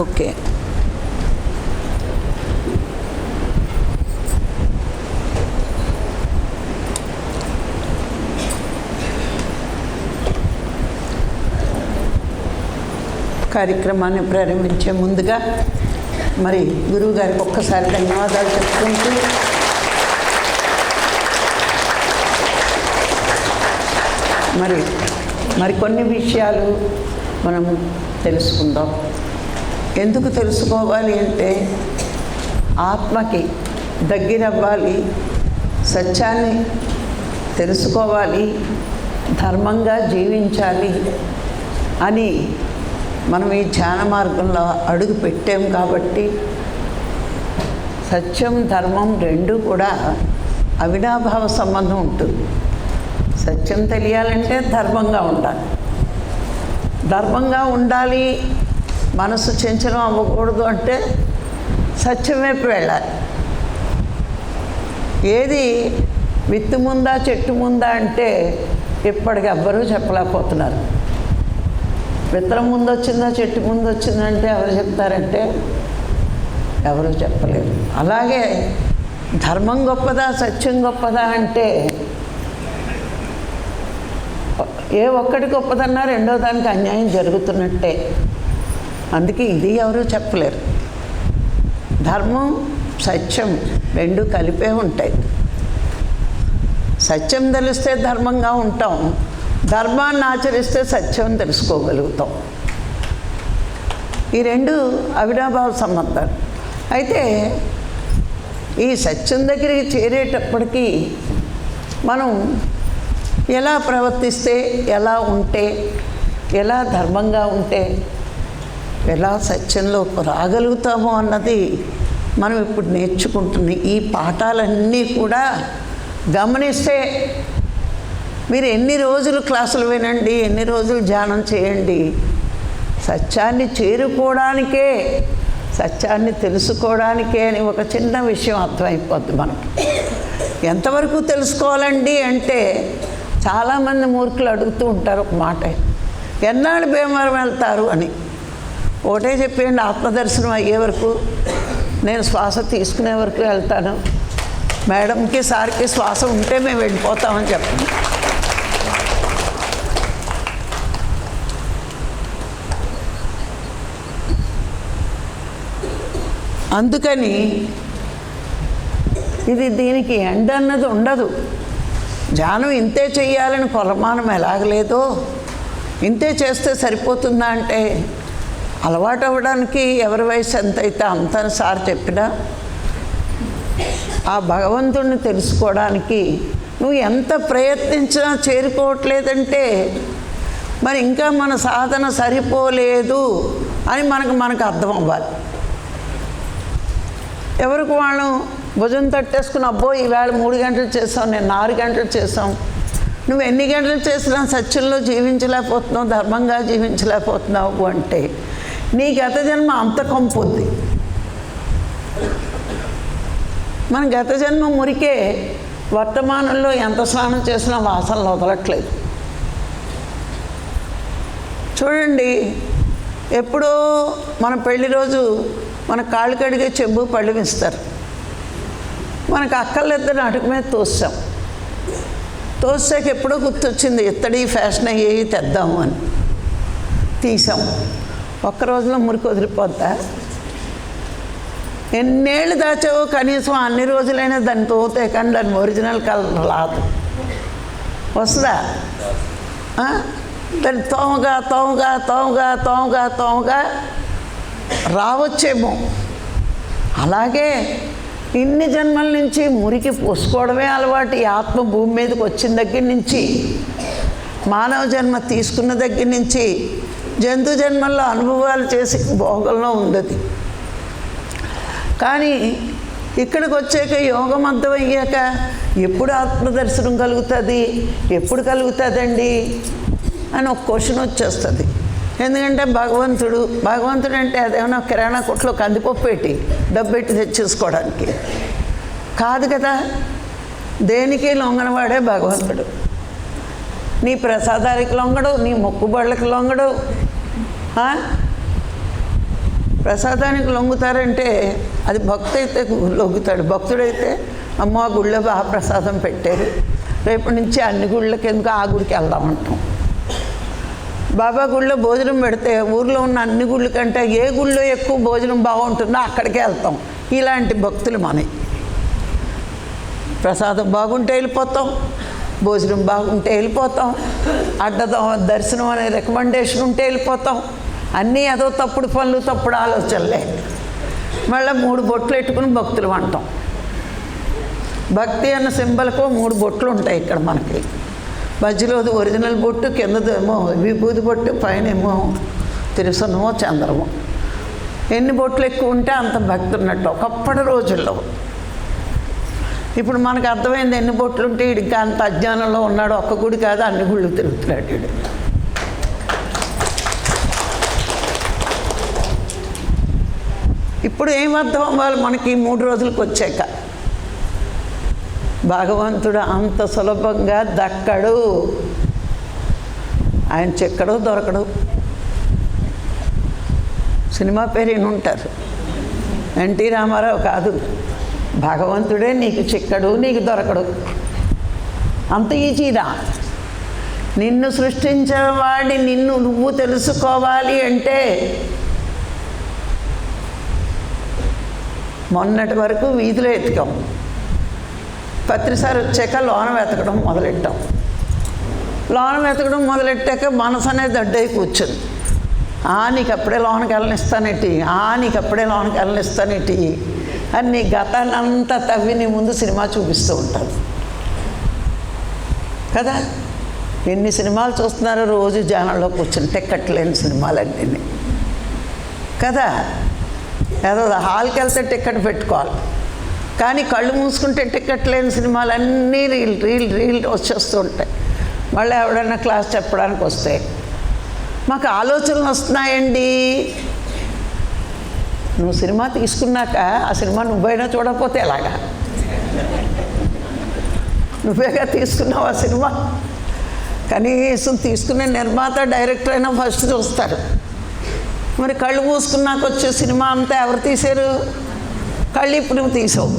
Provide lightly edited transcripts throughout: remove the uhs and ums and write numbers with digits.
Okay. కార్యక్రమాన్ని ప్రారంభించే ముందుగా మరి గురువు గారికి ఒక్కసారి ధన్యవాదాలు చెప్పుకుంటూ మరికొన్ని విషయాలు మనం తెలుసుకుందాం. ఎందుకు తెలుసుకోవాలి అంటే ఆత్మకి దగ్గరవ్వాలి, సత్యాన్ని తెలుసుకోవాలి, ధర్మంగా జీవించాలి అని మనం ఈ ధ్యాన మార్గంలో అడుగు పెట్టాం. కాబట్టి సత్యం ధర్మం రెండూ కూడా అవినాభావ సంబంధం ఉంటుంది. సత్యం తెలియాలంటే ధర్మంగా ఉండాలి, ధర్మంగా ఉండాలి, మనసు చంచలం అవ్వకూడదు అంటే సత్యం వైపు వెళ్ళాలి. ఏది విత్తు ముందా చెట్టు ముందా అంటే ఇప్పటికి ఎవ్వరూ చెప్పలేకపోతున్నారు. విత్తనం ముందు వచ్చిందా చెట్టు ముందు వచ్చిందంటే ఎవరు చెప్తారంటే ఎవరు చెప్పలేరు. అలాగే ధర్మం గొప్పదా సత్యం గొప్పదా అంటే ఏ ఒక్కటి గొప్పదన్నా రెండో దానికి అన్యాయం జరుగుతున్నట్టే. అందుకే ఇది ఎవరు చెప్పలేరు. ధర్మం సత్యం రెండు కలిపే ఉంటాయి. సత్యం తెలిస్తే ధర్మంగా ఉంటాం, ధర్మాన్ని ఆచరిస్తే సత్యం తెలుసుకోగలుగుతాం. ఈ రెండు అవినాభావ సంబంధాలు. అయితే ఈ సత్యం దగ్గరికి చేరేటప్పటికీ మనం ఎలా ప్రవర్తిస్తే, ఎలా ఉంటే, ఎలా ధర్మంగా ఉంటే ఎలా సత్యంలోకి రాగలుగుతామో అన్నది మనం ఇప్పుడు నేర్చుకుంటున్న ఈ పాఠాలన్నీ కూడా గమనిస్తే మీరు ఎన్ని రోజులు క్లాసులు వినండి, ఎన్ని రోజులు ధ్యానం చేయండి, సత్యాన్ని చేరుకోవడానికే, సత్యాన్ని తెలుసుకోవడానికే అని ఒక చిన్న విషయం అర్థమైపోద్ది మనకి. ఎంతవరకు తెలుసుకోవాలండి అంటే చాలామంది మూర్ఖులు అడుగుతూ ఉంటారు ఒక మాట, ఎన్నాళ్ళు భీమవరం వెళ్తారు అని. ఒకటే చెప్పేయండి, ఆత్మదర్శనం అయ్యే వరకు, నేను శ్వాస తీసుకునే వరకు వెళ్తాను, మేడంకి సార్కి శ్వాస ఉంటే మేము వెళ్ళిపోతామని చెప్పండి. అందుకని దీనికి ఎండ్ అన్నది ఉండదు. ధ్యానం ఇంతే చెయ్యాలని కొలమానం ఎలాగలేదో, ఇంతే చేస్తే సరిపోతుందా అంటే అలవాటు అవ్వడానికి ఎవరి వయసు ఎంతైతే అంతని సార్ చెప్పినా ఆ భగవంతుడిని తెలుసుకోవడానికి నువ్వు ఎంత ప్రయత్నించినా చేరుకోవట్లేదంటే మరి ఇంకా మన సాధన సరిపోలేదు అని మనకు అర్థం అవ్వాలి. ఎవరికి వాళ్ళు భుజం తట్టేసుకుని అబ్బో ఈవేళ 3 గంటలు చేసాం, నేను 6 గంటలు చేసాం. నువ్వు ఎన్ని గంటలు చేసినా సత్యంలో జీవించలేకపోతున్నావు, ధర్మంగా జీవించలేకపోతున్నావు అంటే నీ గత జన్మ అంత కంపుద్ది. మన గత జన్మ మురికే వర్తమానంలో ఎంత స్నానం చేసినా వాసనలు వదలట్లేదు. చూడండి, ఎప్పుడో మన పెళ్లి రోజు మన కాళ్ళు కడిగే చెంబు పళ్ళు ఇస్తారు. మనకు అక్కర్లిద్దరిని అటుక మీద తోస్తాం. తోసాక ఎప్పుడో గుర్తొచ్చింది ఇత్తడి ఫ్యాషన్ అయ్యి తెద్దాము అని తీసాం. ఒక్క రోజులో మురికి వదిలిపోద్దా? ఎన్నేళ్ళు దాచావో కనీసం అన్ని రోజులైనా దాన్ని తోతే కానీ దాని ఒరిజినల్ కలర్ రాదు. వస్తుందా? దాన్ని తోమగా రావచ్చేమో. అలాగే ఇన్ని జన్మల నుంచి మురికి పోసుకోవడమే అలవాటు. ఈ ఆత్మ భూమి మీదకి వచ్చిన దగ్గర నుంచి, మానవ జన్మ తీసుకున్న దగ్గర నుంచి జంతు జన్మల్లో అనుభవాలు చేసి భోగంలో ఉంది. కానీ ఇక్కడికి వచ్చాక యోగం అర్థమయ్యాక ఎప్పుడు ఆత్మదర్శనం కలుగుతుంది, ఎప్పుడు కలుగుతుందండి అని ఒక క్వశ్చన్ వచ్చేస్తుంది. ఎందుకంటే భగవంతుడు అంటే అదేమన్నా కిరాణా కొట్లో కందిపప్పు పెట్టి డబ్బెట్టి తెచ్చేసుకోవడానికి కాదు కదా. దేనికి లొంగనవాడే భగవంతుడు. నీ ప్రసాదానికి లొంగడు, నీ మొక్కుబళ్ళకి లొంగడు. ప్రసాదానికి లొంగుతారంటే అది భక్తి అయితే లొంగుతాడు. భక్తుడైతే అమ్మ గుళ్ళో బాగా ప్రసాదం పెట్టారు, రేపటి నుంచి అన్ని గుళ్ళకి ఎందుకు ఆ గుడికి వెళ్దామంటాం. బాబా గుళ్ళో భోజనం పెడితే ఊర్లో ఉన్న అన్ని గుళ్ళ కంటే ఏ గుళ్ళో ఎక్కువ భోజనం బాగుంటుందో అక్కడికే వెళ్తాం. ఇలాంటి భక్తులు మనకి. ప్రసాదం బాగుంటే వెళ్ళిపోతాం, భోజనం బాగుంటే వెళ్ళిపోతాం, దర్శనం అనే రికమెండేషన్ ఉంటే వెళ్ళిపోతాం. అన్నీ ఏదో తప్పుడు పనులు, తప్పుడు ఆలోచనలే. మళ్ళీ 3 బొట్లు పెట్టుకుని భక్తులు అంటాం. భక్తి అన్న సింబల్కు 3 బొట్లు ఉంటాయి ఇక్కడ మనకి. మధ్యలోది ఒరిజినల్ బొట్టు, కిందదేమో విభూతి బొట్టు, పైనేమో తిరుసనమో చంద్రమో. ఎన్ని బొట్లు ఎక్కువ ఉంటే అంత భక్తి ఉన్నట్టు ఒకప్పటి రోజుల్లో. ఇప్పుడు మనకు అర్థమైంది ఎన్ని బొట్లు ఉంటే వీడికి అంత అజ్ఞానంలో ఉన్నాడు. ఒక్క గుడి కాదు, అన్ని గుళ్ళు తిరుగుతున్నాడు వీడు. ఇప్పుడు ఏమర్థం అవ్వాలి మనకి 3 రోజులకు వచ్చాక? భగవంతుడు అంత సులభంగా దక్కడు, ఆయన చెక్కడు దొరకడు. సినిమా పేరు విని ఉంటారు, ఎన్టీ రామారావు కాదు, భగవంతుడే నీకు చిక్కడు, నీకు దొరకడు. అంత ఈజీరా. నిన్ను సృష్టించిన వాడిని నువ్వు తెలుసుకోవాలి అంటే మొన్నటి వరకు వీధిలో ఎతికాం, పత్రిసారి వచ్చాక లోన వెతకడం మొదలెట్టాం. లోన వెతకడం మొదలెట్టాక మనసు అనేది అడ్డై కూర్చుంది. నీకు అప్పుడే లోనకి వెళ్ళనిస్తానేటి, నీకు అప్పుడే లోనకి వెళ్ళనిస్తానేటి అని నీ గతాన్ని అంతా తవ్వి నీ ముందు సినిమా చూపిస్తూ ఉంటాను కదా. ఎన్ని సినిమాలు చూస్తున్నారో రోజు జనంలో కూర్చుని, టికెట్ లేని సినిమాలన్నీ కదా. ఏదో హాల్కి వెళ్తే టికెట్ పెట్టుకోవాలి, కానీ కళ్ళు మూసుకుంటే టికెట్ లేని సినిమాలన్నీ రీల్ వచ్చేస్తూ ఉంటాయి. మళ్ళీ ఎవడన్నా క్లాస్ చెప్పడానికి వస్తే మాకు ఆలోచనలు వస్తున్నాయండి. నువ్వు సినిమా తీసుకున్నాక ఆ సినిమా నువ్వైనా చూడకపోతే ఎలాగా? నువ్వేగా తీసుకున్నావు ఆ సినిమా. కనీసం తీసుకునే నిర్మాత, డైరెక్టర్ అయినా ఫస్ట్ చూస్తారు. మరి కళ్ళు మూసుకున్నాక వచ్చే సినిమా అంతా ఎవరు తీశారు? కళ్ళు ఇప్పుడు నువ్వు తీసావు,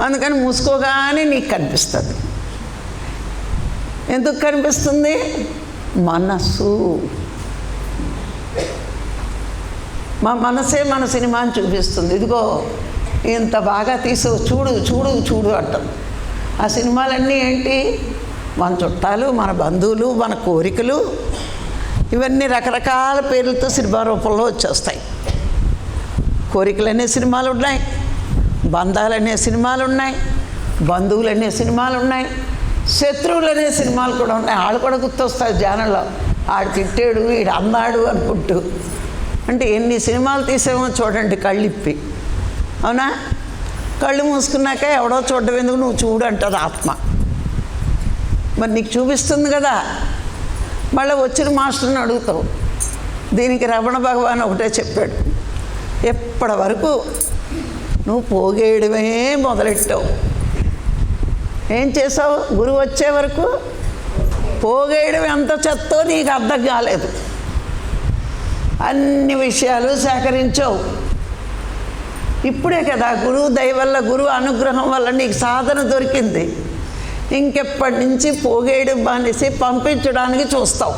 అందుకని మూసుకోగానే నీకు కనిపిస్తుంది. ఎందుకు కనిపిస్తుంది? మనసు. మా మనసే మన సినిమాని చూపిస్తుంది. ఇదిగో ఇంత బాగా తీసావు, చూడు చూడు చూడు అంటాం. ఆ సినిమాలన్నీ ఏంటి? మన చుట్టాలు, మన బంధువులు, మన కోరికలు, ఇవన్నీ రకరకాల పేర్లతో సినిమా రూపంలో వచ్చేస్తాయి. కోరికలు అనే సినిమాలు ఉన్నాయి, బంధాలు అనే సినిమాలు ఉన్నాయి, బంధువులు అనే సినిమాలు ఉన్నాయి, శత్రువులు అనే సినిమాలు కూడా ఉన్నాయి. వాళ్ళు కూడా గుర్తొస్తాయి జనంలో. ఆడు తిట్టాడు, వీడు అన్నాడు అనుకుంటూ. అంటే ఎన్ని సినిమాలు తీసేమో చూడండి కళ్ళిప్పి. అవునా? కళ్ళు మూసుకున్నాక ఎవడో చూడడం ఎందుకు, నువ్వు చూడు అంటుంది ఆత్మ. మరి నీకు చూపిస్తుంది కదా. మళ్ళీ వచ్చిన మాస్టర్ని అడుగుతావు. దీనికి రమణ భగవాన్ ఒకటే చెప్పాడు, ఎప్పటి వరకు నువ్వు పోగేయడమే మొదలెట్టావు. ఏం చేసావు? గురువు వచ్చే వరకు పోగేయడం ఎంత చెత్తో నీకు అర్థం కాలేదు. అన్ని విషయాలు సేకరించావు. ఇప్పుడే కదా గురువు దయ వల్ల, గురువు అనుగ్రహం వల్ల నీకు సాధన దొరికింది. ఇంకెప్పటి నుంచి పోగేయడం మానేసి పంపించడానికి చూస్తావు.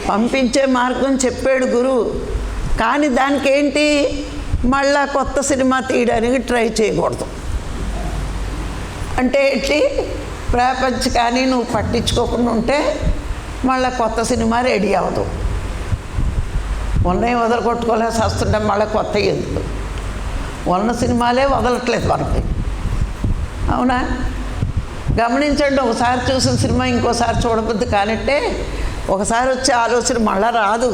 పంపించే మార్గం చెప్పాడు గురువు, కానీ దానికి ఏంటి? మళ్ళా కొత్త సినిమా తీయడానికి ట్రై చేయకూడదు. అంటే ఏంటి? ప్రపంచకాన్ని నువ్వు పట్టించుకోకుండా ఉంటే మళ్ళీ కొత్త సినిమా రెడీ అవ్వదు. ఉన్నవి వదలగొట్టుకోలేసి వస్తుంటే మళ్ళీ కొత్త ఎందుకు? ఉన్న సినిమాలే వదలట్లేదు మనకి. అవునా? గమనించండి, ఒకసారి చూసిన సినిమా ఇంకోసారి చూడబుద్ది కానట్టే ఒకసారి వచ్చే ఆలోచన మళ్ళా రాదు.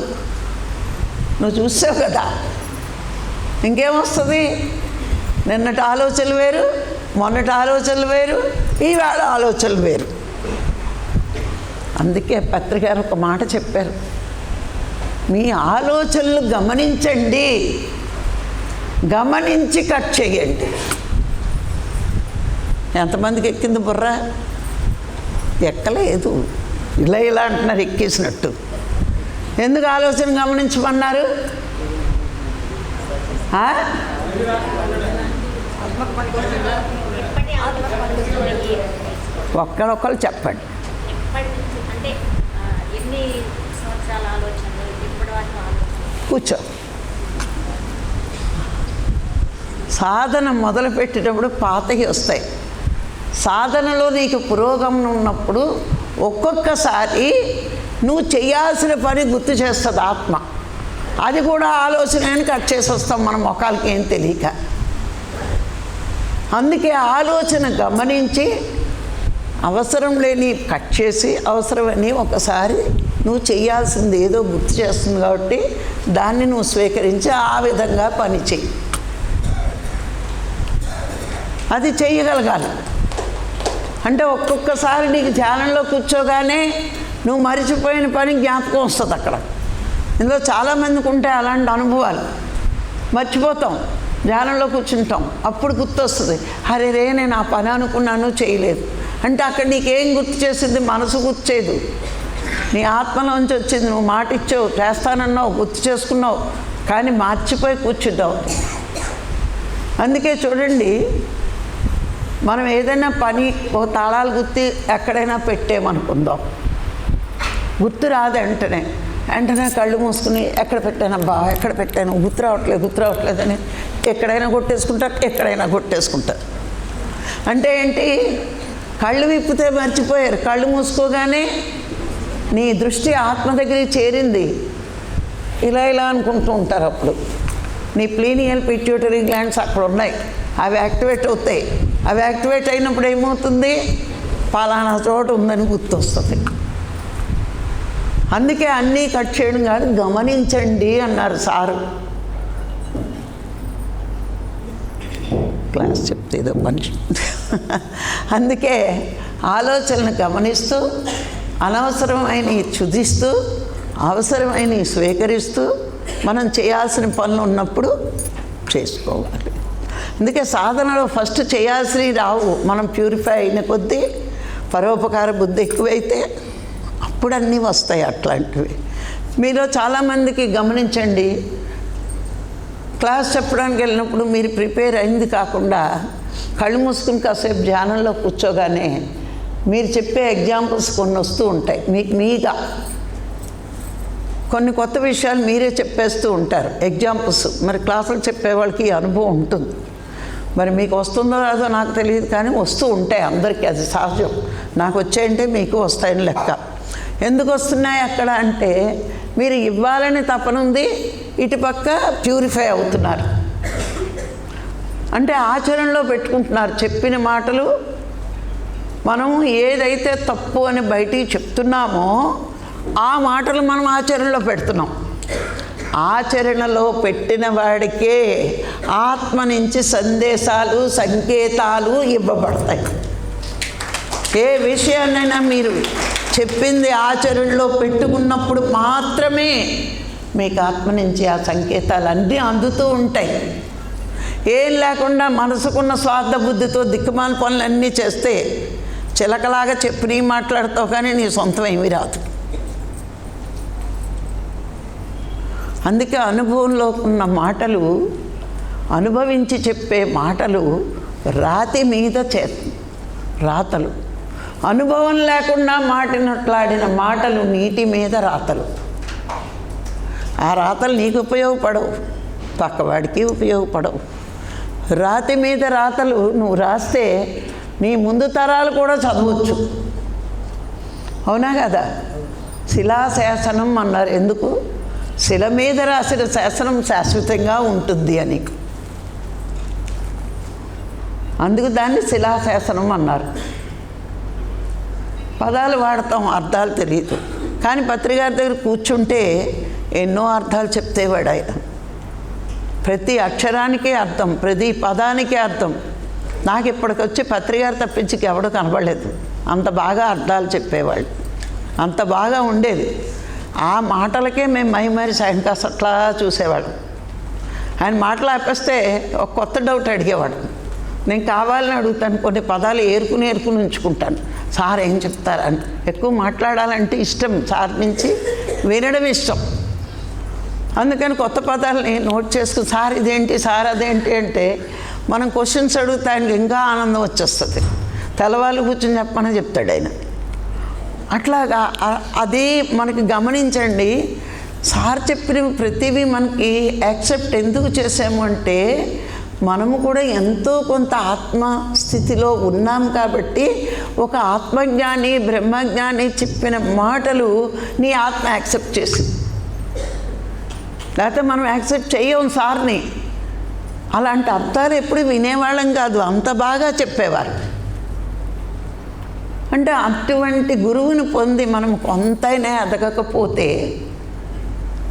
నువ్వు చూసావు కదా, ఇంకేమొస్తుంది? నిన్నటి ఆలోచనలు వేరు, మొన్నటి ఆలోచనలు వేరు, ఈవేళ ఆలోచనలు వేరు. అందుకే పత్రికారు ఒక మాట చెప్పారు, మీ ఆలోచనలు గమనించండి, గమనించి కట్ చేయండి. ఎంతమందికి ఎక్కింది బుర్ర? ఎక్కలేదు. ఇలా అంటున్నారు ఎక్కేసినట్టు. ఎందుకు ఆలోచన గమనించమన్నారు? ఒక్కరొక్కరు చెప్పండి. కూర్చో. సాధన మొదలుపెట్టేటప్పుడు పాతవి వస్తాయి. సాధనలో నీకు పురోగమనం ఉన్నప్పుడు ఒక్కొక్కసారి నువ్వు చేయాల్సిన పని గుర్తు చేస్తుంది ఆత్మ. అది కూడా ఆలోచన కట్ చేసి వస్తాం మన మొఖాలకి ఏం తెలియక. అందుకే ఆలోచన గమనించి అవసరం లేని కట్ చేసి అవసరమని ఒకసారి నువ్వు చేయాల్సింది ఏదో గుర్తు చేస్తుంది కాబట్టి దాన్ని నువ్వు స్వీకరించి ఆ విధంగా పని చెయ్యి. అది చెయ్యగలగాలి. అంటే ఒక్కొక్కసారి నీకు ధ్యానంలో కూర్చోగానే నువ్వు మరిచిపోయిన పని జ్ఞాపకం వస్తుంది అక్కడ. ఇందులో చాలామందికి ఉంటాయి అలాంటి అనుభవాలు. మర్చిపోతాం, ధ్యానంలో కూర్చుంటాం, అప్పుడు గుర్తొస్తుంది, అరే రే నేను ఆ పని అనుకున్నాను చేయలేదు అంటే అక్కడ నీకేం గుర్తు చేసింది? మనసు గుర్తు చేయదు, నీ ఆత్మలోంచి వచ్చింది. నువ్వు మాట ఇచ్చావు, చేస్తానన్నావు, గుర్తు చేసుకున్నావు, కానీ మర్చిపోయి కూర్చుంటావు. అందుకే చూడండి, మనం ఏదైనా పని ఒక తాళాలు గుర్తి ఎక్కడైనా పెట్టేమనుకుందాం, గుర్తు రాదు వెంటనే కళ్ళు మూసుకుని ఎక్కడ పెట్టానబ్బా ఎక్కడ పెట్టాను గుర్తు రావట్లేదని ఎక్కడైనా కొట్టేసుకుంటారు. అంటే ఏంటి? కళ్ళు విప్పితే మర్చిపోయారు. కళ్ళు మూసుకోగానే నీ దృష్టి ఆత్మ దగ్గరికి చేరింది. ఇలా అనుకుంటూ ఉంటారు. అప్పుడు నీ ప్లీనియల్ పిట్యూటరీ గ్లాండ్స్ అక్కడ ఉన్నాయి, అవి యాక్టివేట్ అవుతాయి. అవి యాక్టివేట్ అయినప్పుడు ఏమవుతుంది? పలానా చోట ఉందని గుర్తొస్తుంది. అందుకే అన్నీ కట్ చేయడం కాదు, గమనించండి అన్నారు సారు. క్లాస్ చెప్తే ఏదో మనిషి. అందుకే ఆలోచనను గమనిస్తూ అనవసరమైనవి చుదిస్తూ అవసరమైనవి స్వీకరిస్తూ మనం చేయాల్సిన పనులు ఉన్నప్పుడు చేసుకోవాలి. అందుకే సాధనలో ఫస్ట్ చేయాల్సినవి రావు. మనం ప్యూరిఫై అయిన కొద్దీ పరోపకార బుద్ధి ఎక్కువైతే అప్పుడు అన్నీ వస్తాయి అట్లాంటివి. మీలో చాలామందికి గమనించండి, క్లాస్ చెప్పడానికి వెళ్ళినప్పుడు మీరు ప్రిపేర్ అయింది కాకుండా కళ్ళు మూసుకుని కాసేపు ధ్యానంలో కూర్చోగానే మీరు చెప్పే ఎగ్జాంపుల్స్ కొన్ని వస్తూ ఉంటాయి. మీగా కొన్ని కొత్త విషయాలు మీరే చెప్పేస్తూ ఉంటారు ఎగ్జాంపుల్స్. మరి క్లాసులు చెప్పేవాళ్ళకి అనుభవం ఉంటుంది. మరి మీకు వస్తుందో రాదో నాకు తెలియదు, కానీ వస్తూ ఉంటాయి అందరికీ. అది సహజం. నాకు వచ్చాయంటే మీకు వస్తాయని లెక్క. ఎందుకు వస్తున్నాయి అక్కడ అంటే మీరు ఇవ్వాలని తపనుంది, ఇటుపక్క ప్యూరిఫై అవుతున్నారు. అంటే ఆచరణలో పెట్టుకుంటున్నారు. చెప్పిన మాటలు మనం ఏదైతే తప్పు అని బయటికి చెప్తున్నామో ఆ మాటలు మనం ఆచరణలో పెడుతున్నాం. ఆచరణలో పెట్టిన వాడికే ఆత్మ నుంచి సందేశాలు సంకేతాలు ఇవ్వబడతాయి. ఏ విషయాన్నైనా మీరు చెప్పింది ఆచరణలో పెట్టుకున్నప్పుడు మాత్రమే మీకు ఆత్మ నుంచి ఆ సంకేతాలు అన్నీ అందుతూ ఉంటాయి. ఏం లేకుండా మనసుకున్న స్వార్థ బుద్ధితో దిక్కుమాల పనులన్నీ చేస్తే చిలకలాగా చెప్పి నీ మాట్లాడతావు, కానీ నీ సొంతం ఏమీ రాదు. అందుకే అనుభవంలో ఉన్న మాటలు, అనుభవించి చెప్పే మాటలు రాతి మీద రాతలు. అనుభవం లేకుండా మాట్లాడిన మాటలు నీటి మీద రాతలు. ఆ రాతలు నీకు ఉపయోగపడవు, పక్కవాడికి ఉపయోగపడవు. రాతి మీద రాతలు నువ్వు రాస్తే నీ ముందు తరాలు కూడా చదవచ్చు. అవునా కదా? శిలాశాసనం అన్నారు. ఎందుకు? శిల మీద రాసిన శాసనం శాశ్వతంగా ఉంటుంది అని. అందుకు దాన్ని శిలాశాసనం అన్నారు. పదాలు వాడతాం, అర్థాలు తెలియదు. కానీ పత్రికారి దగ్గర కూర్చుంటే ఎన్నో అర్థాలు చెప్తేవాడు ఆయన. ప్రతి అక్షరానికి అర్థం, ప్రతి పదానికి అర్థం. నాకు ఇప్పటికొచ్చి పత్రికారి తప్పించి ఎవడో కనబడలేదు. అంత బాగా అర్థాలు చెప్పేవాళ్ళు, అంత బాగా ఉండేది. ఆ మాటలకే మేము మైమరి సాయంకాలం అట్లా చూసేవాడు. ఆయన మాటలు ఆపేస్తే ఒక కొత్త డౌట్ అడిగేవాడు. నేను కావాలని అడుగుతాను, కొన్ని పదాలు ఏరుకుని ఉంచుకుంటాను. సార్ ఏం చెప్తారని. ఎక్కువ మాట్లాడాలంటే ఇష్టం, సార్ నుంచి వినడం ఇష్టం. అందుకని కొత్త పదాలని నోట్ చేసుకుని సార్ ఇదేంటి సార్ అదేంటి అంటే మనం క్వశ్చన్స్ అడిగితే ఆయనకి ఇంకా ఆనందం వచ్చేస్తుంది. తెల్లవాళ్ళు కూర్చొని చెప్పమని చెప్తాడు ఆయన. అట్లాగా అది మనకి గమనించండి. సార్ చెప్పిన ప్రతిదీ మనకి యాక్సెప్ట్ ఎందుకు చేసాము అంటే మనము కూడా ఎంతో కొంత ఆత్మస్థితిలో ఉన్నాం కాబట్టి ఒక ఆత్మజ్ఞాని బ్రహ్మజ్ఞాని చెప్పిన మాటలు నీ ఆత్మ యాక్సెప్ట్ చేసింది. లేకపోతే మనం యాక్సెప్ట్ చెయ్యం సార్ని. అలాంటి అర్థాలు ఎప్పుడు వినేవాళ్ళం కాదు, అంత బాగా చెప్పేవారు. అంటే అటువంటి గురువుని పొంది మనం కొంతైనా ఎదగకపోతే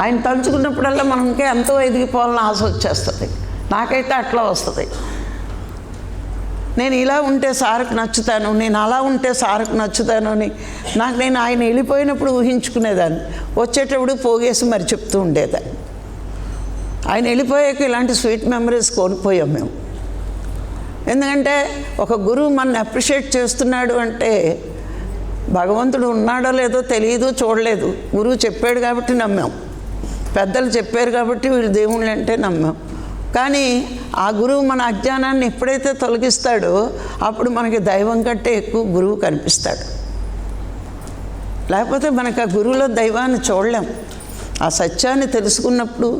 ఆయన తలుచుకున్నప్పుడల్లా మనకే ఎంతో ఎదిగిపోవాలని ఆశ వచ్చేస్తుంది. నాకైతే అట్లా వస్తుంది. నేను ఇలా ఉంటే సార్కి నచ్చుతాను, నేను అలా ఉంటే సార్కి నచ్చుతాను అని నేను ఆయన వెళ్ళిపోయినప్పుడు ఊహించుకునేదాన్ని. వచ్చేటప్పుడు పోగేసి మరి చెప్తూ ఉండేదాన్ని. ఆయన వెళ్ళిపోయాక ఇలాంటి స్వీట్ మెమరీస్ కోల్పోయాం మేము. ఎందుకంటే ఒక గురువు మనల్ని అప్రిషియేట్ చేస్తున్నాడు అంటే భగవంతుడు ఉన్నాడో లేదో తెలియదు, చూడలేదు. గురువు చెప్పాడు కాబట్టి నమ్మాం, పెద్దలు చెప్పారు కాబట్టి వీళ్ళు దేవుళ్ళు అంటే నమ్మాం. కానీ ఆ గురువు మన అజ్ఞానాన్ని ఎప్పుడైతే తొలగిస్తాడో అప్పుడు మనకి దైవం కంటే ఎక్కువ గురువు కనిపిస్తాడు. లేకపోతే మనకు ఆ గురువులో దైవాన్ని చూడలేం. ఆ సత్యాన్ని తెలుసుకున్నప్పుడు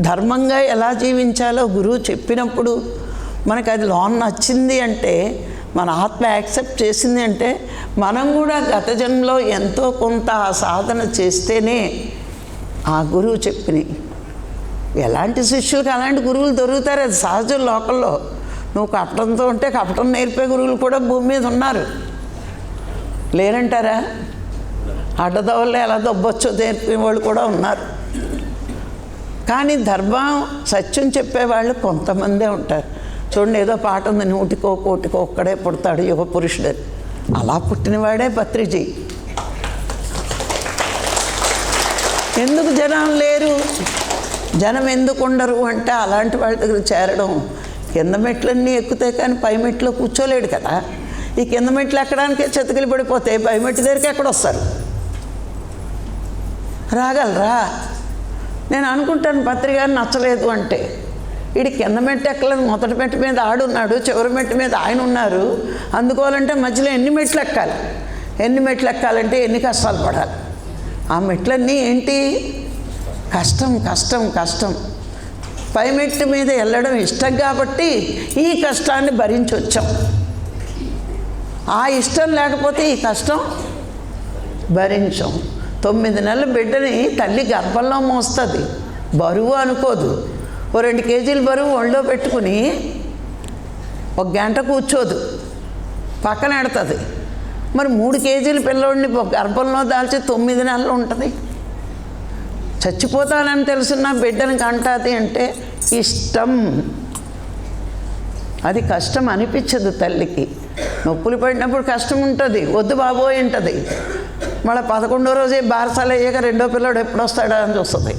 ధర్మంగా ఎలా జీవించాలో గురువు చెప్పినప్పుడు మనకు అది లోన్ నచ్చింది అంటే, మన ఆత్మ యాక్సెప్ట్ చేసింది అంటే మనం కూడా గత జన్మలో ఎంతో కొంత ఆ సాధన చేస్తేనే ఆ గురువు చెప్పినవి. ఎలాంటి శిష్యులకు అలాంటి గురువులు దొరుకుతారు, అది సహజం లోకల్లో. నువ్వు కపటంతో ఉంటే కపటం నేర్పే గురువులు కూడా భూమి మీద ఉన్నారు, లేరంటారా? అడ్డదవల్లో ఎలా దొబ్బొచ్చో నేర్పే వాళ్ళు కూడా ఉన్నారు. కానీ ధర్మం సత్యం చెప్పేవాళ్ళు కొంతమందే ఉంటారు. చూడండి, ఏదో పాట ఉంది, 100కో 1,00,00,000 ఒక్కడే పుడతాడు యుగ పురుషుడని. అలా పుట్టినవాడే పత్రిజీ. ఎందుకు జనం లేరు, జనం ఎందుకు ఉండరు అంటే అలాంటి వాళ్ళ దగ్గర చేరడం. కింద మెట్లన్నీ ఎక్కితే కానీ పై మెట్లో కూర్చోలేడు కదా. ఈ కింద మెట్లు ఎక్కడానికే చెతకిలి పడిపోతే పై మెట్టు దగ్గరికి ఎక్కడొస్తారు? రాగలరా? నేను అనుకుంటాను పత్రికాన్ని నచ్చలేదు అంటే, వీడి కింద మెట్టు ఎక్కలేదు, మొదటి మెట్టు మీద ఆడున్నాడు, చివరి మెట్టు మీద ఆయన ఉన్నారు. అందుకోవాలంటే మధ్యలో ఎన్ని మెట్లు ఎక్కాలి, ఎన్ని మెట్లు ఎక్కాలంటే ఎన్ని కష్టాలు పడాలి. ఆ మెట్లన్నీ ఏంటి? కష్టం కష్టం కష్టం. పై మెట్టు మీద వెళ్ళడం ఇష్టం కాబట్టి ఈ కష్టాన్ని భరించి వచ్చాం. ఆ ఇష్టం లేకపోతే ఈ కష్టం భరించాం. 9 నెలల బిడ్డని తల్లి గర్భంలో మోస్తుంది, బరువు అనుకోదు. ఓ 2 కేజీల బరువు ఒళ్ళో పెట్టుకుని 1 గంట కూర్చోదు, పక్కన ఎడుతుంది. మరి 3 కేజీల పిల్లోడిని గర్భంలో దాల్చి 9 నెలలు ఉంటుంది. చచ్చిపోతానని తెలుసున్న బిడ్డని కంటాది అంటే ఇష్టం. అది కష్టం అనిపించదు తల్లికి. నొప్పులు పడినప్పుడు కష్టం ఉంటుంది, వద్దు బాబోయ్ ఉంటుంది. మళ్ళీ 11వ రోజే బారసాలు అయ్యాక 2వ పిల్లోడు ఎప్పుడు వస్తాడా అని చూస్తుంది.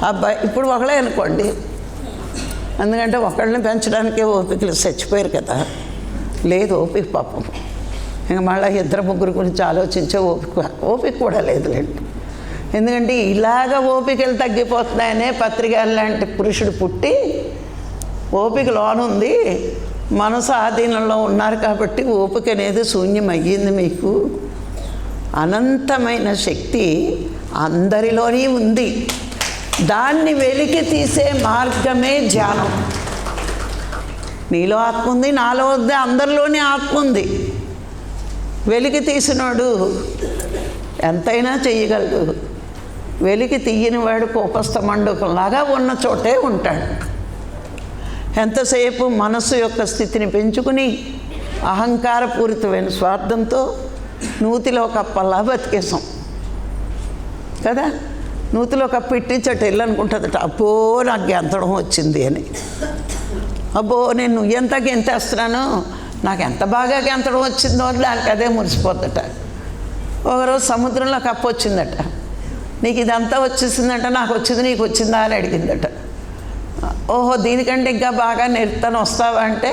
అబ్బాయి ఇప్పుడు ఒకళ్ళే అనుకోండి, ఎందుకంటే ఒకళ్ళని పెంచడానికే ఓపికలు చచ్చిపోయారు కదా. లేదు ఓపిక పాపం. ఇంకా మళ్ళీ 2-3 గురించి ఆలోచించే ఓపిక కూడా లేదులేండి. ఎందుకంటే ఇలాగ ఓపికలు తగ్గిపోతున్నాయనే పత్రికలు లాంటి పురుషుడు పుట్టి ఓపిక లోనుంది, మనసు ఆధీనంలో ఉన్నారు కాబట్టి ఓపిక అనేది శూన్యం అయ్యింది. మీకు అనంతమైన శక్తి అందరిలోనే ఉంది. దాన్ని వెలికి తీసే మార్గమే ధ్యానం. నీలో ఆత్మ ఉంది, నాలో ఉంది, అందరిలోనే ఆత్మ ఉంది. వెలికి తీసినవాడు ఎంతైనా చెయ్యగలడు. వెలికి తీయనివాడు కోపస్థ మండపంలాగా ఉన్న చోటే ఉంటాడు. ఎంతసేపు మనస్సు యొక్క స్థితిని పెంచుకుని అహంకారపూరితమైన స్వార్థంతో నూతిలో కప్పల్లా బతికేసాం కదా. నూతిలో కప్పు ఇట్టించట ఇల్లు అనుకుంటుందట, అబ్బో నాకు గెంతడం వచ్చింది అని. అబ్బో నేను నువ్వెంత గెంతేస్తున్నాను, నాకు ఎంత బాగా గెంతడం వచ్చిందో దానికి అదే మురిసిపోద్దట. ఒకరోజు సముద్రంలో కప్పు వచ్చిందట, నీకు ఇదంతా వచ్చేసిందంట, నాకు వచ్చింది నీకు వచ్చిందా అని అడిగిందట. ఓహో దీనికంటే ఇంకా బాగా నేర్పుతాను వస్తావా అంటే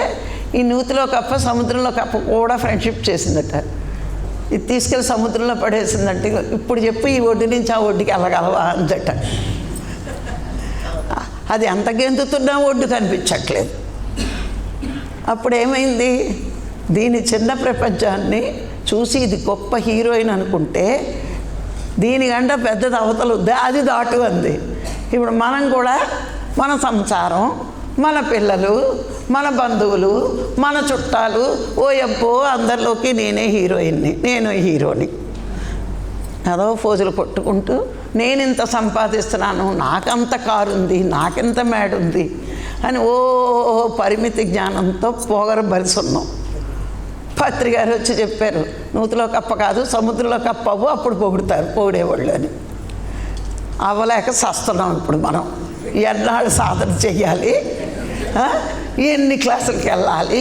ఈ నూతిలో కప్ప సముద్రంలో కప్ప కూడా ఫ్రెండ్షిప్ చేసిందట. ఇది తీసుకెళ్ళి సముద్రంలో పడేసిందంటే ఇప్పుడు చెప్పు ఈ ఒడ్డు నుంచి ఆ ఒడ్డుకి వెళ్ళగలవా అందట. అది ఎంత గెంతుతున్నా ఒడ్డు కనిపించట్లేదు. అప్పుడేమైంది, దీని చిన్న ప్రపంచాన్ని చూసి ఇది గొప్ప హీరోయిన్ అనుకుంటే దీనికంటే పెద్దది అవతల అది దాటు అంది. ఇప్పుడు మనం కూడా మన సంసారం, మన పిల్లలు, మన బంధువులు, మన చుట్టాలు, ఓయబ్బో అందరిలోకి నేనే హీరోయిన్ని, నేను హీరోని, అదో ఫోజులు కొట్టుకుంటూ నేను ఇంత సంపాదిస్తున్నాను, నాకంత కారు ఉంది, నాకెంత మేడ ఉంది అని ఓ పరిమితి జ్ఞానంతో పొగరబరిస్తున్నాం. పత్రి గారు వచ్చి చెప్పారు, నూతిలో కప్ప కాదు సముద్రంలో కప్పవు, అప్పుడు పొగుడుతారు పొగిడేవాళ్ళు అని. అవ్వలేక సస్తున్నాం ఇప్పుడు మనం. ఎన్నాళ్ళు సాధన చెయ్యాలి, ఎన్ని క్లాసులకి వెళ్ళాలి,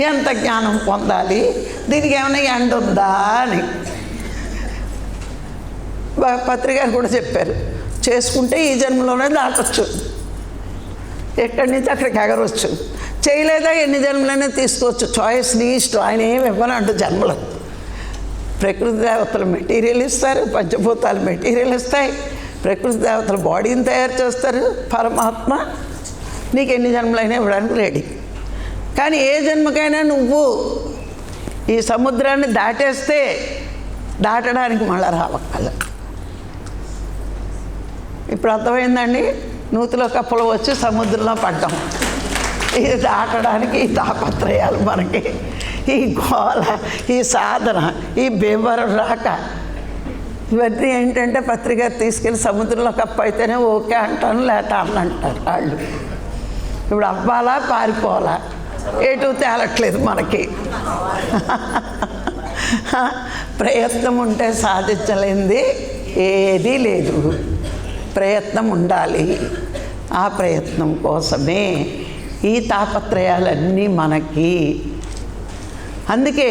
ఎంత జ్ఞానం పొందాలి, దీనికి ఏమైనా ఎండ ఉందా అని పత్రికారు కూడా చెప్పారు. చేసుకుంటే ఈ జన్మలోనే దాటొచ్చు, ఎక్కడి నుంచి అక్కడికి ఎగరవచ్చు. చేయలేదా ఎన్ని జన్మలైనా తీసుకోవచ్చు, చాయిస్ నీ ఇష్టం. ఆయన ఏమి ఇవ్వనంటు జన్మలు. ప్రకృతి దేవతలు మెటీరియల్ ఇస్తారు, పంచభూతాలు మెటీరియల్ ఇస్తాయి, ప్రకృతి దేవతలు బాడీని తయారు చేస్తారు, పరమాత్మ నీకు ఎన్ని జన్మలైనా ఇవ్వడానికి రెడీ. కానీ ఏ జన్మకైనా నువ్వు ఈ సముద్రాన్ని దాటేస్తే దాటడానికి మళ్ళీ రావక్కల. ఇప్పుడు అర్థమైందండి, నూతిలో కప్పలు వచ్చి సముద్రంలో పడ్డాం. ఇది దాటడానికి ఈ తాపత్రయాలు మనకి, ఈ గోల, ఈ సాధన, ఈ బేవరం రాక, ఇవన్నీ ఏంటంటే పత్రిక తీసుకెళ్ళి సముద్రంలో కప్ప అయితేనే ఓకే అంటాను, లేట అని అంటారు వాళ్ళు. ఇప్పుడు అవ్వాలా పారిపోవాలా ఎటు తేలట్లేదు మనకి. ప్రయత్నం ఉంటే సాధించలేనిది ఏదీ లేదు. ప్రయత్నం ఉండాలి. ఆ ప్రయత్నం కోసమే ఈ తాపత్రయాలన్నీ మనకి. అందుకే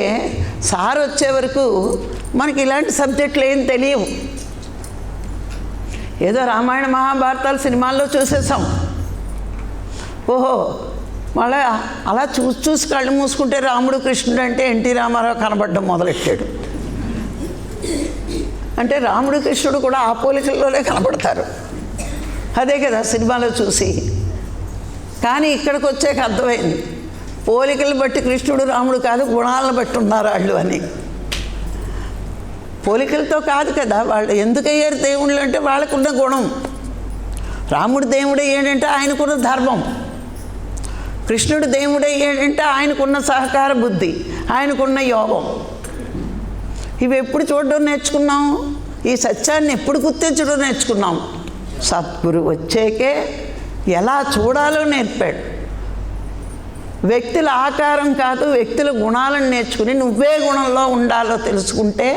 సార్ వచ్చే వరకు మనకి ఇలాంటి సబ్జెక్టులు ఏం తెలియవు. ఏదో రామాయణ మహాభారతాలు సినిమాల్లో చూసేసాం. ఓహో, మళ్ళీ అలా చూసి కళ్ళు మూసుకుంటే రాముడు కృష్ణుడు అంటే ఎన్టీ రామారావు కనబడడం మొదలెట్టాడు. అంటే రాముడు కృష్ణుడు కూడా ఆ పోలికల్లోనే కనబడతారు. అదే కదా సినిమాలో చూసి. కానీ ఇక్కడికి వచ్చాక అర్థమైంది, పోలికలు బట్టి కృష్ణుడు రాముడు కాదు, గుణాలను బట్టి ఉన్నారు వాళ్ళు అని. పోలికలతో కాదు కదా వాళ్ళు. ఎందుకయ్యారు దేవుళ్ళు అంటే వాళ్ళకున్న గుణం. రాముడు దేవుడు అయ్యాడంటే ఆయనకున్న ధర్మం, కృష్ణుడు దేవుడు అయ్యాడంటే ఆయనకున్న సహకార బుద్ధి, ఆయనకున్న యోగం. ఇవి ఎప్పుడు చూడడం నేర్చుకున్నాం? ఈ సత్యాన్ని ఎప్పుడు గుర్తించడం నేర్చుకున్నాం? సద్గురు వచ్చేకే ఎలా చూడాలో నేర్పాడు. వ్యక్తుల ఆకారం కాదు, వ్యక్తుల గుణాలను నేర్చుకుని నువ్వే గుణంలో ఉండాలో తెలుసుకుంటే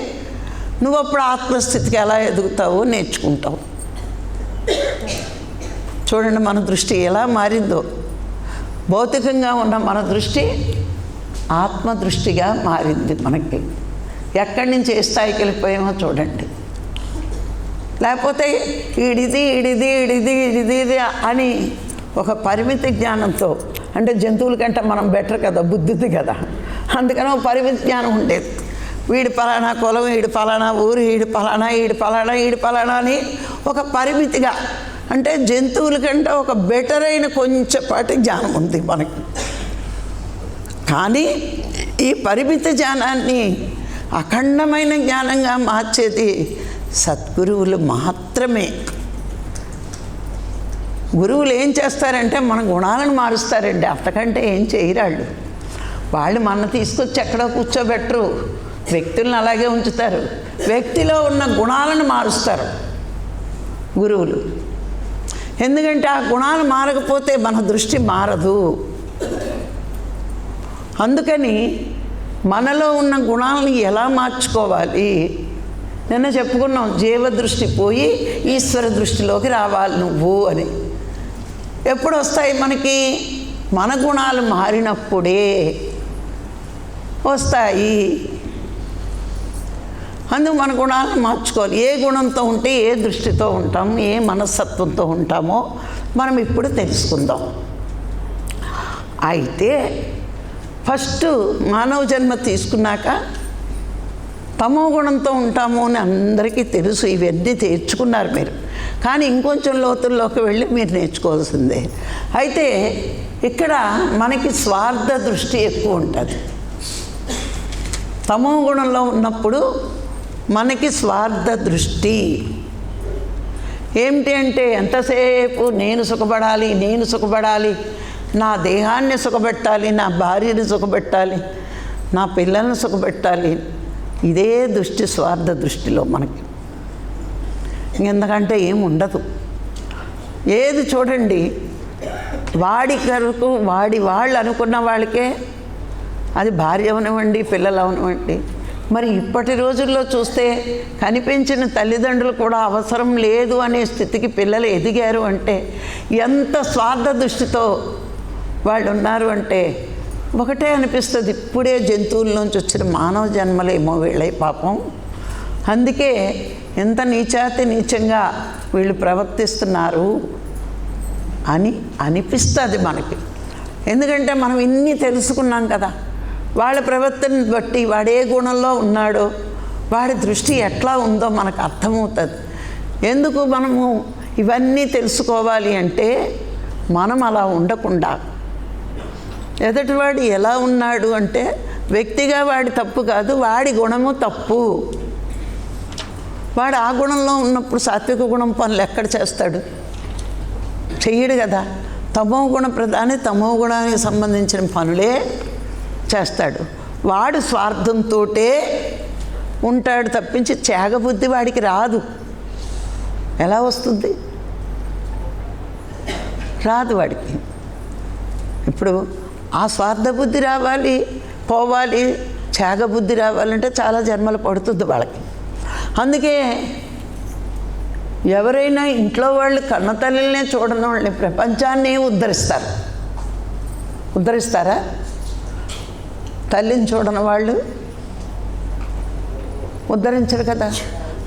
నువ్వు అప్పుడు ఆత్మస్థితికి ఎలా ఎదుగుతావో నేర్చుకుంటావు. చూడండి మన దృష్టి ఎలా మారిందో. భౌతికంగా ఉన్న మన దృష్టి ఆత్మదృష్టిగా మారింది మనకి. ఎక్కడి నుంచి ఏ స్థాయికి వెళ్ళిపోయామో చూడండి. లేకపోతే ఈడిది ఈడిది ఈడిది ఈడిది ఇది అని ఒక పరిమితి జ్ఞానంతో, అంటే జంతువుల కంటే మనం బెటర్ కదా, బుద్ధిది కదా, అందుకని ఒక పరిమితి జ్ఞానం ఉండేది. వీడి పలానా కులం, వీడి పలానా ఊరు, వీడి పలానా ఈడి పలానా ఈడి పలానా అని ఒక పరిమితిగా, అంటే జంతువుల కంటే ఒక బెటర్ అయిన కొంచెంపాటి జ్ఞానం ఉంది మనకి. కానీ ఈ పరిమితి జ్ఞానాన్ని అఖండమైన జ్ఞానంగా మార్చేది సద్గురువులు మాత్రమే. గురువులు ఏం చేస్తారంటే మన గుణాలను మారుస్తారండి, అంతకంటే ఏం చేయరాళ్ళు. వాళ్ళు మన తీసుకొచ్చి ఎక్కడో కూర్చోబెట్టరు, వ్యక్తులను అలాగే ఉంచుతారు. వ్యక్తిలో ఉన్న గుణాలను మారుస్తారు గురువులు. ఎందుకంటే ఆ గుణాలు మారకపోతే మన దృష్టి మారదు. అందుకని మనలో ఉన్న గుణాలను ఎలా మార్చుకోవాలి? నిన్న చెప్పుకున్నాం, జీవదృష్టి పోయి ఈశ్వర దృష్టిలోకి రావాలి నువ్వు అని. ఎప్పుడు వస్తాయి మనకి? మన గుణాలు మారినప్పుడే వస్తాయి. అందుకు మన గుణాలను మార్చుకోవాలి. ఏ గుణంతో ఉంటే ఏ దృష్టితో ఉంటాం, ఏ మనస్తత్వంతో ఉంటామో మనం ఇప్పుడు తెలుసుకుందాం. అయితే ఫస్ట్ మానవ జన్మ తీసుకున్నాక తమో గుణంతో ఉంటాము అని అందరికీ తెలుసు. ఇవన్నీ తెచ్చుకున్నారు మీరు. కానీ ఇంకొంచెం లోతుల్లోకి వెళ్ళి మీరు నేర్చుకోవాల్సిందే. అయితే ఇక్కడ మనకి స్వార్థ దృష్టి ఎక్కువ ఉంటుంది. తమో గుణంలో ఉన్నప్పుడు మనకి స్వార్థ దృష్టి ఏమిటి అంటే ఎంతసేపు నేను సుఖపడాలి, నా దేహాన్ని సుఖపెట్టాలి, నా భార్యని సుఖపెట్టాలి, నా పిల్లల్ని సుఖపెట్టాలి. ఇదే దృష్టి స్వార్థ దృష్టిలో మనకి. ఎందుకంటే ఏమి ఉండదు. ఏది చూడండి, వాడి కొరకు వాళ్ళు అనుకున్న వాళ్ళకే, అది భార్య అవనివ్వండి, పిల్లలు అవనివ్వండి. మరి ఇప్పటి రోజుల్లో చూస్తే కనిపించిన తల్లిదండ్రులు కూడా అవసరం లేదు అనే స్థితికి పిల్లలు ఎదిగారు అంటే ఎంత స్వార్థ దృష్టితో వాళ్ళు ఉన్నారు అంటే ఒకటే అనిపిస్తుంది, ఇప్పుడే జంతువుల్లోంచి వచ్చిన మానవ జన్మలేమో వీళ్ళే పాపం. అందుకే ఎంత నీచంగా వీళ్ళు ప్రవర్తిస్తున్నారు అని అనిపిస్తుంది మనకి. ఎందుకంటే మనం ఇన్ని తెలుసుకున్నాం కదా, వాళ్ళ ప్రవర్తనని బట్టి వాడే గుణంలో ఉన్నాడో వాడి దృష్టి ఎట్లా ఉందో మనకు అర్థమవుతుంది. ఎందుకు మనము ఇవన్నీ తెలుసుకోవాలి అంటే మనం అలా ఉండకుండా ఎదుటివాడు ఎలా ఉన్నాడు అంటే వ్యక్తిగా వాడి తప్పు కాదు, వాడి గుణము తప్పు. వాడు ఆ గుణంలో ఉన్నప్పుడు సాత్విక గుణం పనులు ఎక్కడ చేస్తాడు? చెయ్యడు కదా. తమో గుణ ప్రధాని తమో గుణానికి సంబంధించిన పనులే చేస్తాడు. వాడు స్వార్థంతో ఉంటాడు తప్పించి త్యాగబుద్ధి వాడికి రాదు. ఎలా వస్తుంది? రాదు వాడికి. ఇప్పుడు ఆ స్వార్థ బుద్ధి రావాలి, పోవాలి, త్యాగబుద్ధి రావాలంటే చాలా జన్మలు పడుతుంది వాళ్ళకి. అందుకే ఎవరైనా ఇంట్లో వాళ్ళు కన్నతల్లినే చూడని వాళ్ళని ప్రపంచాన్ని ఉద్ధరిస్తారా? తల్లిని చూడని వాళ్ళు ఉద్ధరించరు కదా.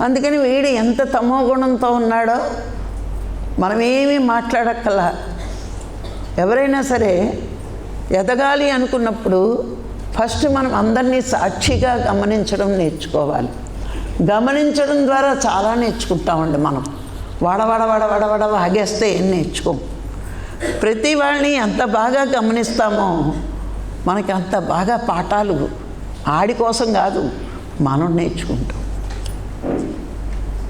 అందుకని వీడు ఎంత తమో గుణంతో ఉన్నాడో మనమేమీ మాట్లాడక్కలా. ఎవరైనా సరే ఎదగాలి అనుకున్నప్పుడు ఫస్ట్ మనం అందరినీ సాక్షిగా గమనించడం నేర్చుకోవాలి. గమనించడం ద్వారా చాలా నేర్చుకుంటామండి. మనం వడవడ వాగేస్తే ఏం నేర్చుకోం. ప్రతి వాళ్ళని ఎంత బాగా గమనిస్తామో మనకి అంత బాగా పాఠాలు ఆడి కోసం కాదు మనం నేర్చుకుంటాం.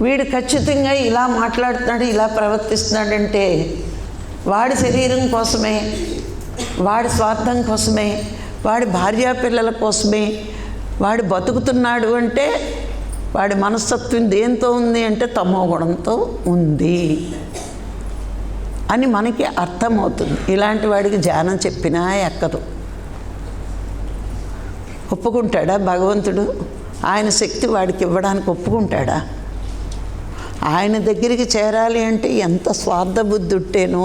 వీడు ఖచ్చితంగా ఇలా మాట్లాడుతున్నాడు, ఇలా ప్రవర్తిస్తున్నాడంటే వాడి శరీరం కోసమే, వాడి స్వార్థం కోసమే, వాడి భార్యాపిల్లల కోసమే వాడు బతుకుతున్నాడు అంటే వాడి మనస్తత్వం దేంతో ఉంది అంటే తమో గుణంతో ఉంది అని మనకి అర్థమవుతుంది. ఇలాంటి వాడికి ధ్యానం చెప్పినా ఎక్కదు. ఒప్పుకుంటాడా భగవంతుడు? ఆయన శక్తి వాడికి ఇవ్వడానికి ఒప్పుకుంటాడా? ఆయన దగ్గరికి చేరాలి అంటే ఎంత స్వార్థ బుద్ధి ఉంటేనో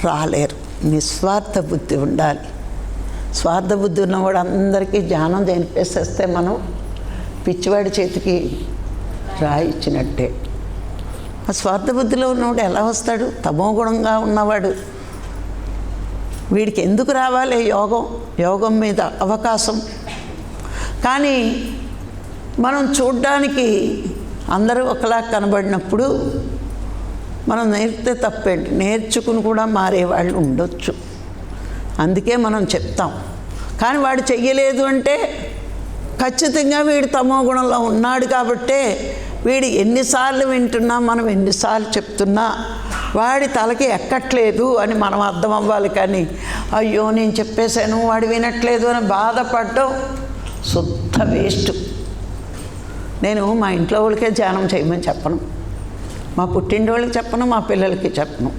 రాలేరు. నిస్వార్థ బుద్ధి ఉండాలి. స్వార్థ బుద్ధి ఉన్నవాడు అందరికీ ధ్యానం దేనిపేసేస్తే మనం పిచ్చివాడి చేతికి రాయి ఇచ్చినట్టే. ఆ స్వార్థ బుద్ధిలో ఉన్నవాడు ఎలా వస్తాడు? తమో గుణంగా ఉన్నవాడు. వీడికి ఎందుకు రావాలి యోగం మీద అవకాశం? కానీ మనం చూడ్డానికి అందరూ ఒకలా కనబడినప్పుడు మనం నేర్పితే తప్పేంటి? నేర్చుకుని కూడా మారేవాళ్ళు ఉండొచ్చు. అందుకే మనం చెప్తాం. కానీ వాడు చెయ్యలేదు అంటే ఖచ్చితంగా వీడు తమో గుణంలో ఉన్నాడు కాబట్టే వీడు ఎన్నిసార్లు వింటున్నా, మనం ఎన్నిసార్లు చెప్తున్నా వాడి తలకి ఎక్కట్లేదు అని మనం అర్థం అవ్వాలి. కానీ అయ్యో నేను చెప్పేశాను వాడు వినట్లేదు అని బాధపడటం శుద్ధ వేస్ట్. నేను మా ఇంట్లో వాళ్ళకే ధ్యానం చేయమని చెప్పను, మా పుట్టింటోళ్ళకి చెప్పను, మా పిల్లలకి చెప్పను.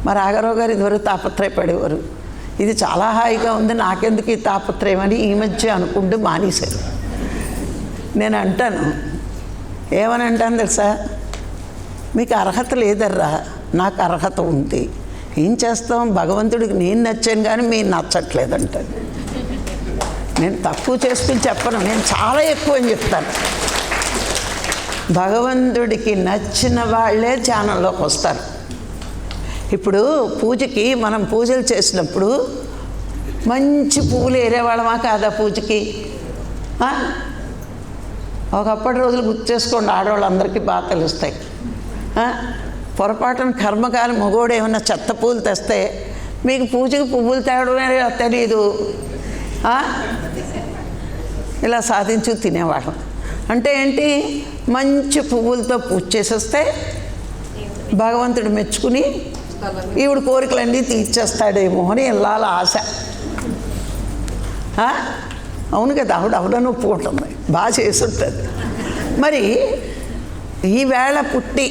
మా రాఘరావు గారు ఇదివరకు తాపత్రయపడేవారు. ఇది చాలా హాయిగా ఉంది, నాకెందుకు ఈ తాపత్రయం అని ఈ మధ్య అనుకుంటూ మానేశారు. నేను అంటాను, ఏమని అంటాను తెలుసా? మీకు అర్హత లేదర్రా, నాకు అర్హత ఉంది. ఏం చేస్తాం? భగవంతుడికి నేను నచ్చాను కానీ మీరు నచ్చట్లేదంటాను. నేను తక్కువ చేసుకుని చెప్పను, నేను చాలా ఎక్కువ అని చెప్తాను. భగవంతుడికి నచ్చిన వాళ్ళే ధ్యానంలోకి వస్తారు. ఇప్పుడు పూజకి మనం పూజలు చేసినప్పుడు మంచి పువ్వులు ఏరేవాళ్ళమా కాదా? పూజకి ఒకప్పటి రోజులు గుర్తు చేసుకోండి, ఆడవాళ్ళందరికీ బాగా తెలుస్తాయి. పొరపాటున కర్మకాలి మగోడు ఏమన్నా చెత్త పూలు తెస్తే మీకు పూజకి పువ్వులు తేవడమే తెలీదు, ఇలా సాధించు తినేవాళ్ళం. అంటే ఏంటి, మంచి పువ్వులతో పూజ చేసేస్తే భగవంతుడు మెచ్చుకుని ఈవిడ కోరికలన్నీ తీర్చేస్తాడేమో అని ఇళ్ళాల ఆశ. అవును కదా, ఆవిడను ఒప్పుకుంటుంది, బాగా చేసుంటుంది. మరి ఈవేళ పుట్టి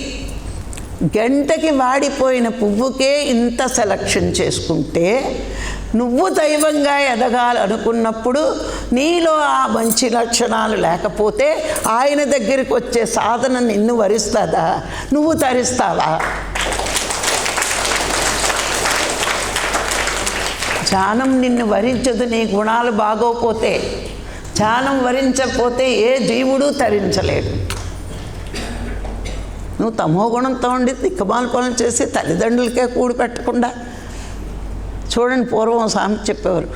గంటకి వాడిపోయిన పువ్వుకే ఇంత సెలక్షన్ చేసుకుంటే, నువ్వు దైవంగా ఎదగాలనుకున్నప్పుడు నీలో ఆ మంచి లక్షణాలు లేకపోతే ఆయన దగ్గరికి వచ్చే సాధన నిన్ను వరిస్తుందా? నువ్వు తరిస్తావా? ధ్యానం నిన్ను వరించదు. నీ గుణాలు బాగోపోతే, ధ్యానం వరించకపోతే ఏ జీవుడు తరించలేడు. నువ్వు తమో గుణంతో ఉండి దిక్కుమాల పనులు చేసి తల్లిదండ్రులకే కూడి పెట్టకుండా, చూడండి పూర్వం సామెత చెప్పేవారు,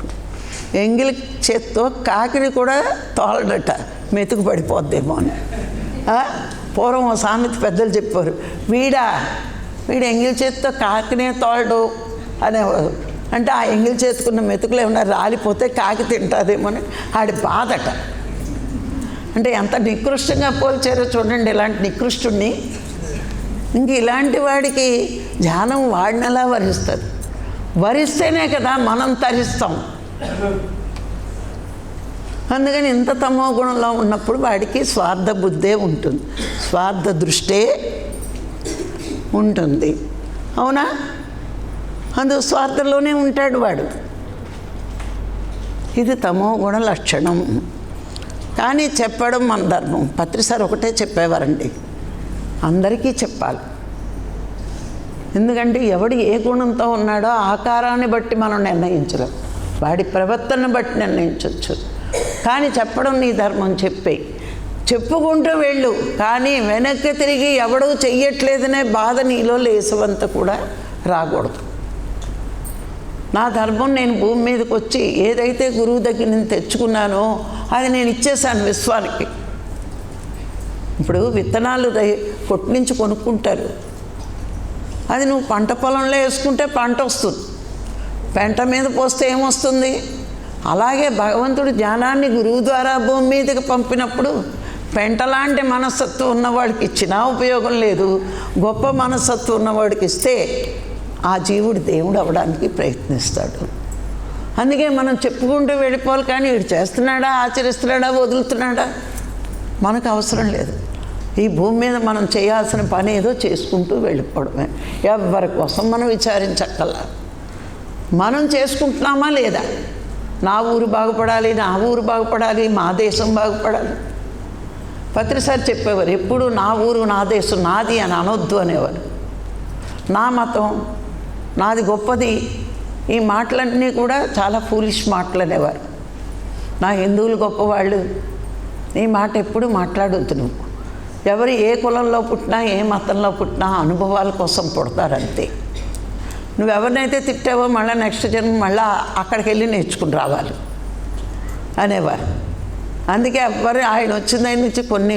ఎంగిలి చేత్తో కాకిని కూడా తోలడట, మెతుకు పడిపోద్దేమో అని. పూర్వం సామెత పెద్దలు చెప్పారు, వీడు ఎంగిలి చేత్తో కాకినే తోలడు అనేవారు. అంటే ఆ ఎంగిలి చేతుకున్న మెతుకులు ఏమన్నా రాలిపోతే కాకి తింటుందేమో అని ఆడి బాధట. అంటే ఎంత నికృష్టంగా పోల్చారో చూడండి ఇలాంటి నికృష్టుడిని. ఇంక ఇలాంటి వాడికి ధ్యానం వాడినలా వరిస్తుంది. వరిస్తేనే కదా మనం తరిస్తాం. అందుకని ఇంత తమో గుణంలో ఉన్నప్పుడు వాడికి స్వార్థ బుద్ధే ఉంటుంది, స్వార్థ దృష్టే ఉంటుంది. అవునా? అందుకు స్వార్థంలోనే ఉంటాడు వాడు. ఇది తమో గుణ లక్షణం. కానీ చెప్పడం మన ధర్మం. పత్రిసారి ఒకటే చెప్పేవారండి, అందరికీ చెప్పాలి. ఎందుకంటే ఎవడు ఏ గుణంతో ఉన్నాడో ఆకారాన్ని బట్టి మనం నిర్ణయించలేం, వాడి ప్రవర్తనను బట్టి నిర్ణయించవచ్చు. కానీ చెప్పడం నీ ధర్మం. చెప్పుకుంటూ వెళ్ళు, కానీ వెనక్కి తిరిగి ఎవడూ చెయ్యట్లేదనే బాధ నీలో లేసవంత కూడా రాకూడదు. నా ధర్మం, నేను భూమి మీదకి వచ్చి ఏదైతే గురువు దగ్గర నేను తెచ్చుకున్నానో అది నేను ఇచ్చేసాను విశ్వానికి. ఇప్పుడు విత్తనాలు కొట్టు నుంచి కొనుక్కుంటారు, అది నువ్వు పంట పొలంలో వేసుకుంటే పంట వస్తుంది, పెంట మీద పోస్తే ఏమొస్తుంది? అలాగే భగవంతుడు జ్ఞానాన్ని గురువు ద్వారా భూమి మీదకి పంపినప్పుడు పెంటలాంటి మనస్తత్వం ఉన్నవాడికి ఇచ్చినా ఉపయోగం లేదు, గొప్ప మనస్తత్వం ఉన్నవాడికి ఇస్తే ఆ జీవుడు దేవుడు అవ్వడానికి ప్రయత్నిస్తాడు. అందుకే మనం చెప్పుకుంటూ వెళ్ళిపోవాలి. కానీ వీడు చేస్తున్నాడా, ఆచరిస్తున్నాడా, వదులుతున్నాడా మనకు అవసరం లేదు. ఈ భూమి మీద మనం చేయాల్సిన పని ఏదో చేసుకుంటూ వెళ్ళిపోవడమే. ఎవరి కోసం మనం విచారించక్కల్లా. మనం చేసుకుంటున్నామా లేదా? నా ఊరు బాగుపడాలి, నా ఊరు బాగుపడాలి, మా దేశం బాగుపడాలి. పత్రిసారి చెప్పేవారు, ఎప్పుడు నా ఊరు, నా దేశం, నాది అని అనొద్దు అనేవారు. నా మతం, నాది గొప్పది, ఈ మాటలన్నీ కూడా చాలా ఫూలిష్ మాటలు అనేవారు. నా హిందువులు గొప్పవాళ్ళు, ఈ మాట ఎప్పుడు మాట్లాడొద్దు. నువ్వు ఎవరు ఏ కులంలో పుట్టినా, ఏ మతంలో పుట్టినా అనుభవాల కోసం పుడతారంతే. నువ్వెవరినైతే తిట్టావో మళ్ళీ నెక్స్ట్ జన్మ మళ్ళీ అక్కడికి వెళ్ళి నేర్చుకుని రావాలి అనేవారు. అందుకే ఎవ్వరు ఆయన వచ్చిన దగ్గర నుంచి కొన్ని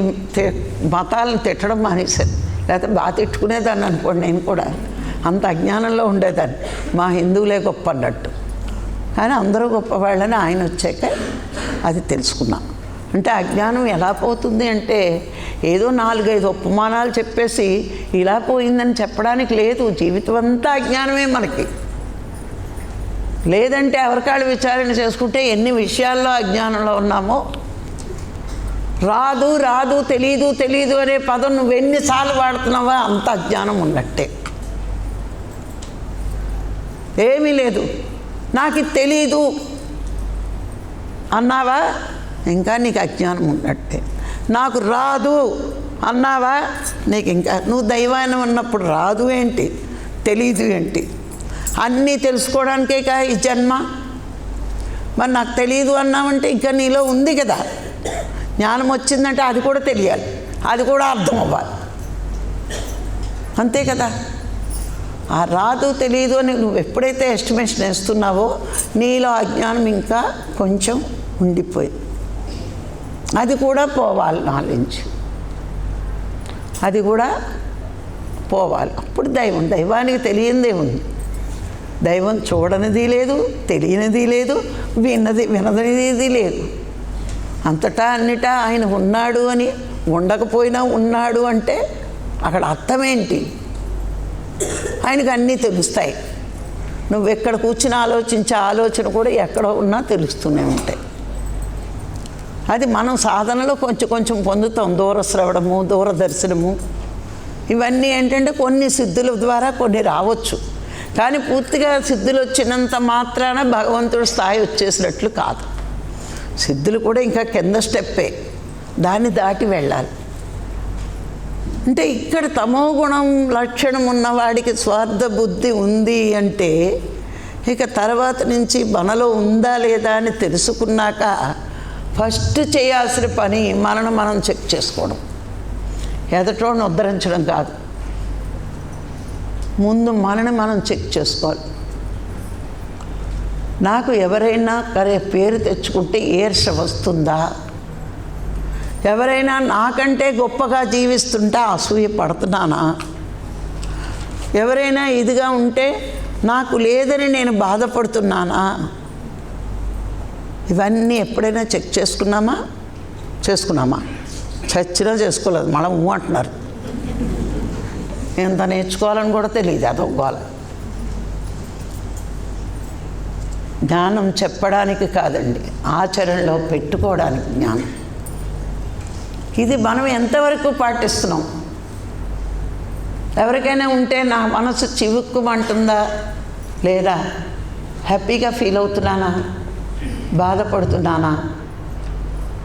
మతాలను తిట్టడం మానేశారు. లేకపోతే బాగా తిట్టుకునేదాన్ని అనుకోండి, నేను కూడా అంత అజ్ఞానంలో ఉండేదాన్ని, మా హిందువులే గొప్ప అన్నట్టు. కానీ అందరూ గొప్పవాళ్ళని ఆయన వచ్చాక అది తెలుసుకున్నాం. అంటే అజ్ఞానం ఎలా పోతుంది అంటే, ఏదో 4-5 ఉపమానాలు చెప్పేసి ఇలా పోయిందని చెప్పడానికి లేదు. జీవితం అంతా అజ్ఞానమే మనకి. లేదంటే ఎవరికాళ్ళు విచారణ చేసుకుంటే ఎన్ని విషయాల్లో అజ్ఞానంలో ఉన్నామో. రాదు రాదు, తెలీదు తెలీదు అనే పదం నువ్వు ఎన్నిసార్లు వాడుతున్నావా అంత అజ్ఞానం ఉన్నట్టే. ఏమీ లేదు, నాకు ఇది తెలీదు అన్నావా ఇంకా నీకు అజ్ఞానం ఉన్నట్టే. నాకు రాదు అన్నావా నీకు ఇంకా, నువ్వు దైవాన్ని ఉన్నప్పుడు రాదు ఏంటి, తెలీదు ఏంటి? అన్నీ తెలుసుకోవడానికే కా ఈ జన్మ. మరి నాకు తెలీదు అన్నావంటే ఇంకా నీలో ఉంది కదా. జ్ఞానం వచ్చిందంటే అది కూడా తెలియాలి, అది కూడా అర్థం అవ్వాలి, అంతే కదా. ఆ రాదు తెలీదు అని నువ్వు ఎప్పుడైతే ఎస్టిమేషన్ వేస్తున్నావో నీలో అజ్ఞానం ఇంకా కొంచెం ఉండిపోయింది. అది కూడా పోవాలి, నాలెడ్జ్ అది కూడా పోవాలి. అప్పుడు దైవానికి తెలియందే ఉంది. దైవం చూడనిది లేదు, తెలియనిది లేదు, వినదనిది లేదు. అంతటా అన్నిటా ఆయన ఉన్నాడు అని, ఉండకపోయినా ఉన్నాడు అంటే అక్కడ అర్థమేంటి? ఆయనకు అన్నీ తెలుస్తాయి. నువ్వు ఎక్కడ కూర్చుని ఆలోచించే ఆలోచన కూడా ఎక్కడో ఉన్నా తెలుస్తూనే ఉంటాయి. అది మనం సాధనలో కొంచెం పొందుతాం. దూరశ్రవణము, దూరదర్శనము, ఇవన్నీ ఏంటంటే కొన్ని సిద్ధుల ద్వారా కొన్ని రావచ్చు. కానీ పూర్తిగా సిద్ధులు వచ్చినంత మాత్రాన భగవంతుడి స్థాయి వచ్చేసినట్లు కాదు. సిద్ధులు కూడా ఇంకా కింద స్టెప్పే, దాన్ని దాటి వెళ్ళాలి. అంటే ఇక్కడ తమోగుణం లక్షణం ఉన్నవాడికి స్వార్థ బుద్ధి ఉంది అంటే ఇక తర్వాత నుంచి మనలో ఉందా లేదా అని తెలుసుకున్నాక ఫస్ట్ చేయాల్సిన పని మనను మనం చెక్ చేసుకోవడం. ఎదటోని ఉద్ధరించడం కాదు, ముందు మనని మనం చెక్ చేసుకోవాలి. నాకు ఎవరైనా పేరు తెచ్చుకుంటే ఈర్ష వస్తుందా? ఎవరైనా నాకంటే గొప్పగా జీవిస్తుంటే అసూయ పడుతున్నానా? ఎవరైనా ఇదిగా ఉంటే నాకు లేదని నేను బాధపడుతున్నానా? ఇవన్నీ ఎప్పుడైనా చెక్ చేసుకున్నామా? చచ్చినా చేసుకోలేదు. మళ్ళీ అంటున్నారు. ఎంత నేర్చుకోవాలని కూడా తెలియదు. అదొక్కవాల జ్ఞానం చెప్పడానికి కాదండి, ఆచరణలో పెట్టుకోవడానికి జ్ఞానం. ఇది మనం ఎంతవరకు పాటిస్తున్నాం? ఎవరికైనా ఉంటే నా మనసు చివుక్కుమంటుందా లేదా, హ్యాపీగా ఫీల్ అవుతున్నానా, బాధపడుతున్నానా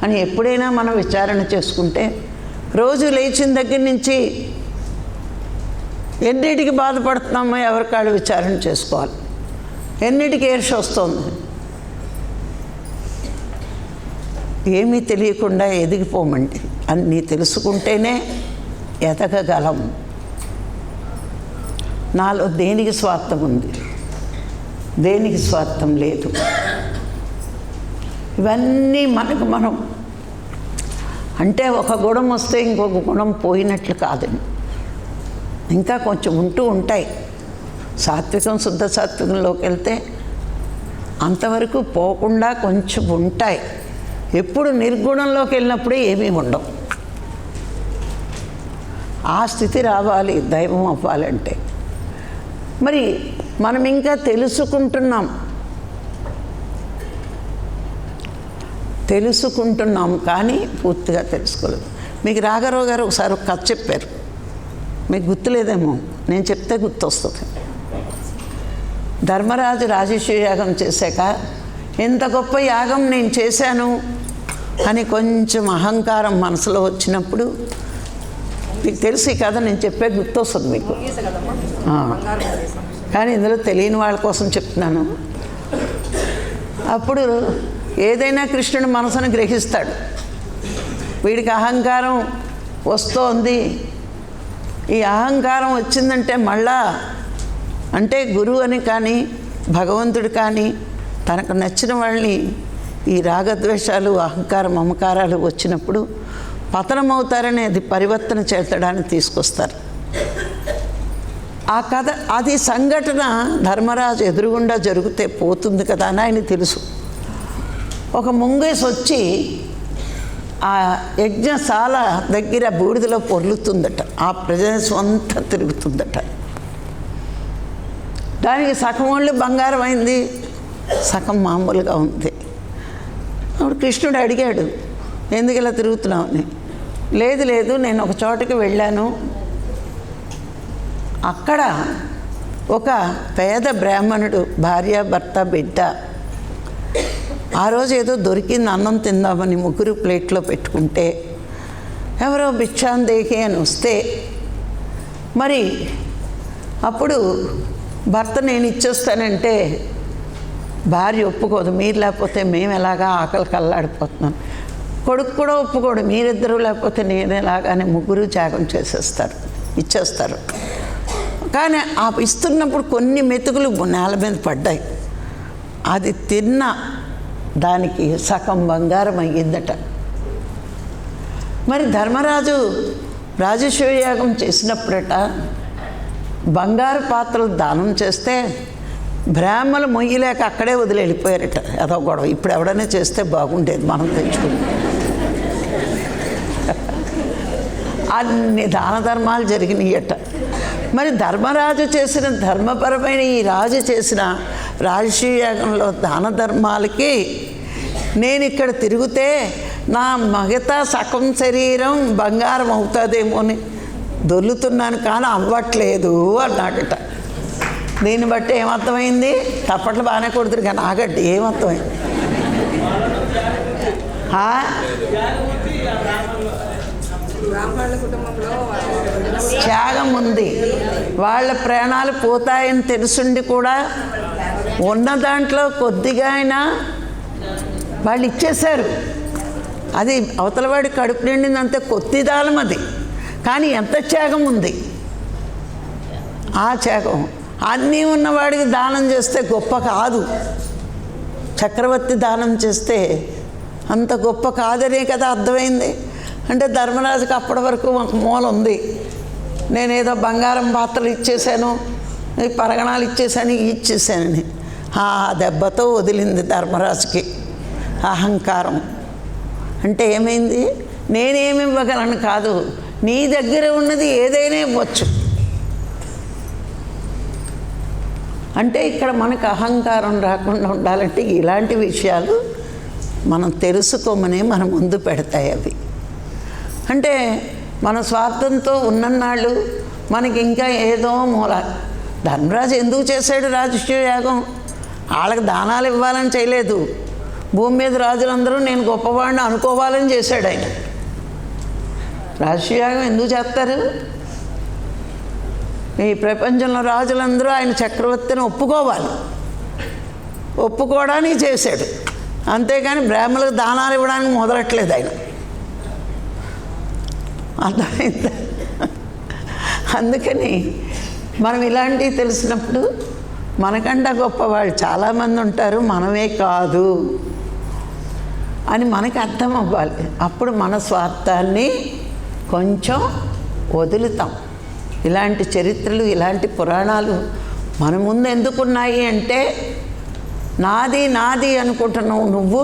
అని ఎప్పుడైనా మనం విచారణ చేసుకుంటే, రోజు లేచిన దగ్గర నుంచి ఎన్నిటికి బాధపడుతున్నామో ఎవరికాడు విచారణ చేసుకోవాలి. ఎన్నిటికి ఈర్ష వస్తుంది? ఏమీ తెలియకుండా ఎదిగిపోమండి. అన్నీ తెలుసుకుంటేనే ఎదగగలం. నాలో దేనికి స్వార్థం ఉంది, దేనికి స్వార్థం లేదు, ఇవన్నీ మనకు మనం అంటే ఒక గుణం వస్తే ఇంకొక గుణం పోయినట్లు కాదండి. ఇంకా కొంచెం ఉంటూ ఉంటాయి. సాత్వికం, శుద్ధ సాత్వికంలోకి వెళ్తే అంతవరకు పోకుండా కొంచెం ఉంటాయి. ఎప్పుడు నిర్గుణంలోకి వెళ్ళినప్పుడే ఏమీ ఉండవు. ఆ స్థితి రావాలి దైవం అవ్వాలంటే. మరి మనం ఇంకా తెలుసుకుంటున్నాం కానీ పూర్తిగా తెలుసుకోలేదు. మీకు రాఘరావు గారు ఒకసారి ఒక కథ చెప్పారు, మీకు గుర్తులేదేమో, నేను చెప్తే గుర్తొస్తుంది. ధర్మరాజు రాజేశ్వరి యాగం చేశాక ఎంత గొప్ప యాగం నేను చేశాను అని కొంచెం అహంకారం మనసులో వచ్చినప్పుడు, మీకు తెలుసు ఈ కథ, నేను చెప్పే గుర్తొస్తుంది మీకు. కానీ ఇందులో తెలియని వాళ్ళ కోసం చెప్తున్నాను. అప్పుడు ఏదైనా కృష్ణుడి మనసును గ్రహిస్తాడు. వీడికి అహంకారం వస్తోంది, ఈ అహంకారం వచ్చిందంటే మళ్ళా అంటే గురువు అని కానీ భగవంతుడు కానీ తనకు నచ్చిన వాళ్ళని ఈ రాగద్వేషాలు, అహంకారం, మమకారాలు వచ్చినప్పుడు పతనమవుతారని అది పరివర్తన చేతడానికి తీసుకొస్తారు. ఆ కథ, అది సంఘటన ధర్మరాజు ఎదురుగుండా జరిగితే పోతుంది కదా అని ఆయన తెలుసు. ఒక ముంగేసి వచ్చి ఆ యజ్ఞశాల దగ్గర బూడిదలో పొర్లుతుందట, ఆ ప్రదేశం అంతా తిరుగుతుందట. దానికి సగం ఒళ్ళు బంగారం అయింది, సగం మామూలుగా ఉంది. అప్పుడు కృష్ణుడు అడిగాడు, ఎందుకు ఇలా తిరుగుతున్నావు అని. లేదు నేను ఒక చోటకి వెళ్ళాను, అక్కడ ఒక పేద బ్రాహ్మణుడు భార్య, భర్త, బిడ్డ ఆ రోజు ఏదో దొరికింది అన్నం తిందామని ముగ్గురు ప్లేట్లో పెట్టుకుంటే ఎవరో భిక్షాందేహి అని వస్తే, మరి అప్పుడు భర్త నేను ఇచ్చేస్తానంటే భార్య ఒప్పుకోదు. మీరు లేకపోతే మేము ఎలాగా ఆకలి కల్లాడిపోతున్నాం. కొడుకు కూడా ఒప్పుకోడు, మీరిద్దరూ లేకపోతే నేను ఎలాగానే ముగ్గురు త్యాగం ఇచ్చేస్తారు. కానీ ఆ ఇస్తున్నప్పుడు కొన్ని మెతుకులు నేల మీద పడ్డాయి. అది తిన్న దానికి సగం బంగారం అయ్యిందట. మరి ధర్మరాజు రాజేశ్వరి యాగం చేసినప్పుడట బంగారు పాత్రలు దానం చేస్తే బ్రాహ్మలు మొయ్యలేక అక్కడే వదిలి వెళ్ళిపోయారట. అదో గొడవ. ఇప్పుడు ఎవడైనా చేస్తే బాగుండేది, మనం తెచ్చుకుని. అన్ని దాన ధర్మాలు జరిగినాయట. మరి ధర్మరాజు చేసిన ధర్మపరమైన ఈ రాజు చేసిన రాజసూయాగంలో దాన ధర్మాలకి నేను ఇక్కడ తిరిగితే నా మిగతా సగం శరీరం బంగారం అవుతుందేమో అని దొల్లుతున్నాను, కానీ అవ్వట్లేదు అన్నాడట. దీన్ని బట్టి ఏమర్థమైంది? తప్పట్లు బాగానే కొడుతురు కానీ ఆగడ్డి ఏమర్థమైంది? త్యాగం ఉంది. వాళ్ళ ప్రాణాలు పోతాయని తెలుసుండి కూడా ఉన్న దాంట్లో కొద్దిగా అయినా వాళ్ళు ఇచ్చేశారు. అది అవతలవాడి కడుపు నిండిందంతే, కొద్ది దానం అది. కానీ ఎంత త్యాగం ఉంది! ఆ త్యాగం అన్నీ ఉన్నవాడికి దానం చేస్తే గొప్ప కాదు. చక్రవర్తి దానం చేస్తే అంత గొప్ప కాదనే కదా అర్థమైంది. అంటే ధర్మరాజుకి అప్పటి వరకు ఒక మూల ఉంది, నేనేదో బంగారం పాత్రలు ఇచ్చేసాను, పరగణాలు ఇచ్చేసాను, ఇచ్చేసానని. ఆ దెబ్బతో వదిలింది ధర్మరాజుకి అహంకారం. అంటే ఏమైంది? నేనేమి ఇవ్వగలను కాదు, నీ దగ్గర ఉన్నది ఏదైనా ఇవ్వచ్చు. అంటే ఇక్కడ మనకు అహంకారం రాకుండా ఉండాలంటే ఇలాంటి విషయాలు మనం తెలుసుకోమని మన ముందు పెడతాయి. అవి అంటే మన స్వార్థంతో ఉన్నన్నాళ్ళు మనకి ఇంకా ఏదో మూల. ధర్మరాజు ఎందుకు చేశాడు రాజసూయాగం? వాళ్ళకి దానాలు ఇవ్వాలని చేయలేదు. భూమి మీద రాజులందరూ నేను గొప్పవాడిని అనుకోవాలని చేశాడు ఆయన. రాజసూయాగం ఎందుకు చేస్తారు? ఈ ప్రపంచంలో రాజులందరూ ఆయన చక్రవర్తిని ఒప్పుకోవాలి, ఒప్పుకోవడానికి చేశాడు. అంతేగాని బ్రాహ్మణులకు దానాలు ఇవ్వడానికి మొదలట్లేదు ఆయన. అర్థమైందా? అందుకని మనం ఇలాంటివి తెలిసినప్పుడు మనకంటే గొప్పవాళ్ళు చాలామంది ఉంటారు, మనమే కాదు అని మనకి అర్థం అవ్వాలి. అప్పుడు మన స్వార్థాన్ని కొంచెం వదులుతాం. ఇలాంటి చరిత్రలు, ఇలాంటి పురాణాలు మన ముందు ఎందుకున్నాయి అంటే, నాది నాది అనుకుంటున్నావు నువ్వు,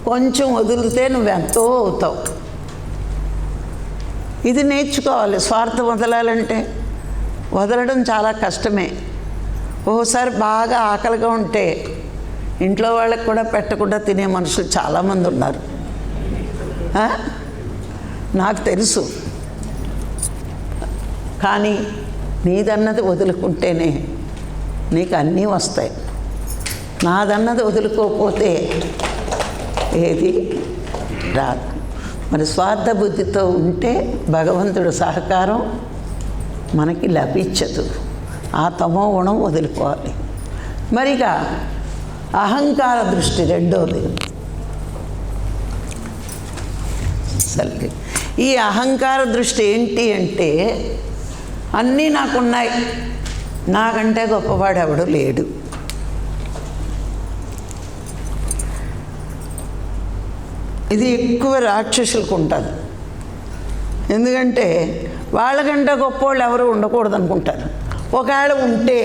కొంచెం వదిలితే నువ్వెంతో అవుతావు. ఇది నేర్చుకోవాలి. స్వార్థం వదలాలంటే వదలడం చాలా కష్టమే. ఓసారి బాగా ఆకలిగా ఉంటే ఇంట్లో వాళ్ళకి కూడా పెట్టకుండా తినే మనుషులు చాలామంది ఉన్నారు. నాకు తెలుసు. కానీ నీదన్నది వదులుకుంటేనే నీకు అన్నీ వస్తాయి. నాదన్నది వదులుకోకపోతే ఏది రాదు. మరి స్వార్థ బుద్ధితో ఉంటే భగవంతుడు సహకారం మనకి లభించదు. ఆ తమో గుణం వదులుకోవాలి. మరిగా అహంకార దృష్టి రెండోది. సరే, ఈ అహంకార దృష్టి ఏంటి అంటే, అన్నీ నాకున్నాయి, నాకంటే గొప్పవాడు ఎవడు లేడు. ఇది ఎక్కువ రాక్షసులకు ఉంటుంది. ఎందుకంటే వాళ్ళకంటే గొప్పవాళ్ళు ఎవరు ఉండకూడదు అనుకుంటారు. ఒకవేళ ఉంటే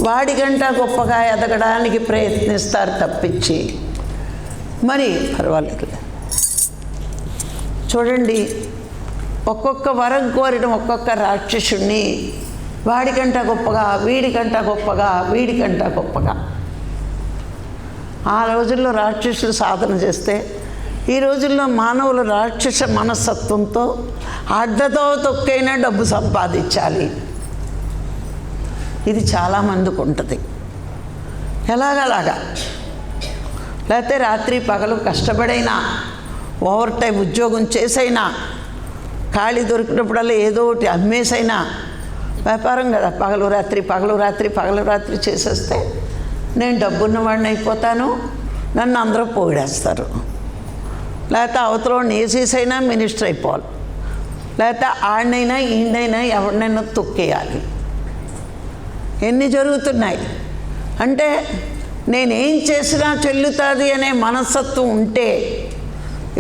వాడికంటే గొప్పగా ఎదగడానికి ప్రయత్నిస్తారు తప్పించి మరి పర్వాలేదు. చూడండి, ఒక్కొక్క వరం కోరిన ఒక్కొక్క రాక్షసుణ్ణి వాడికంట గొప్పగా, వీడికంట గొప్పగా, వీడికంట గొప్పగా. ఆ రోజుల్లో రాక్షసులు సాధన చేస్తే, ఈ రోజుల్లో మానవులు రాక్షస మనస్తత్వంతో అడ్డతో తొక్కైనా డబ్బు సంపాదించాలి. ఇది చాలామందికి ఉంటుంది. ఎలాగలాగా, లేకపోతే రాత్రి పగలు కష్టపడైనా, ఓవర్ టైం ఉద్యోగం చేసైనా, ఖాళీ దొరికినప్పుడల్లా ఏదో ఒకటి అమ్మేసైనా, వ్యాపారం కదా, పగలు రాత్రి పగలు రాత్రి పగలు రాత్రి చేసేస్తే నేను డబ్బున్నవాడిని అయిపోతాను, నన్ను అందరూ పొగిడేస్తారు. లేకపోతే అవతలని ఏసీసైనా మినిస్టర్ అయిపోవాలి, లేకపోతే ఆడినైనా ఈయనైనా ఎవరినైనా తొక్కేయాలి. ఎన్ని జరుగుతున్నాయి అంటే, నేనేం చేసినా చెల్లుతుంది అనే మనస్తత్వం ఉంటే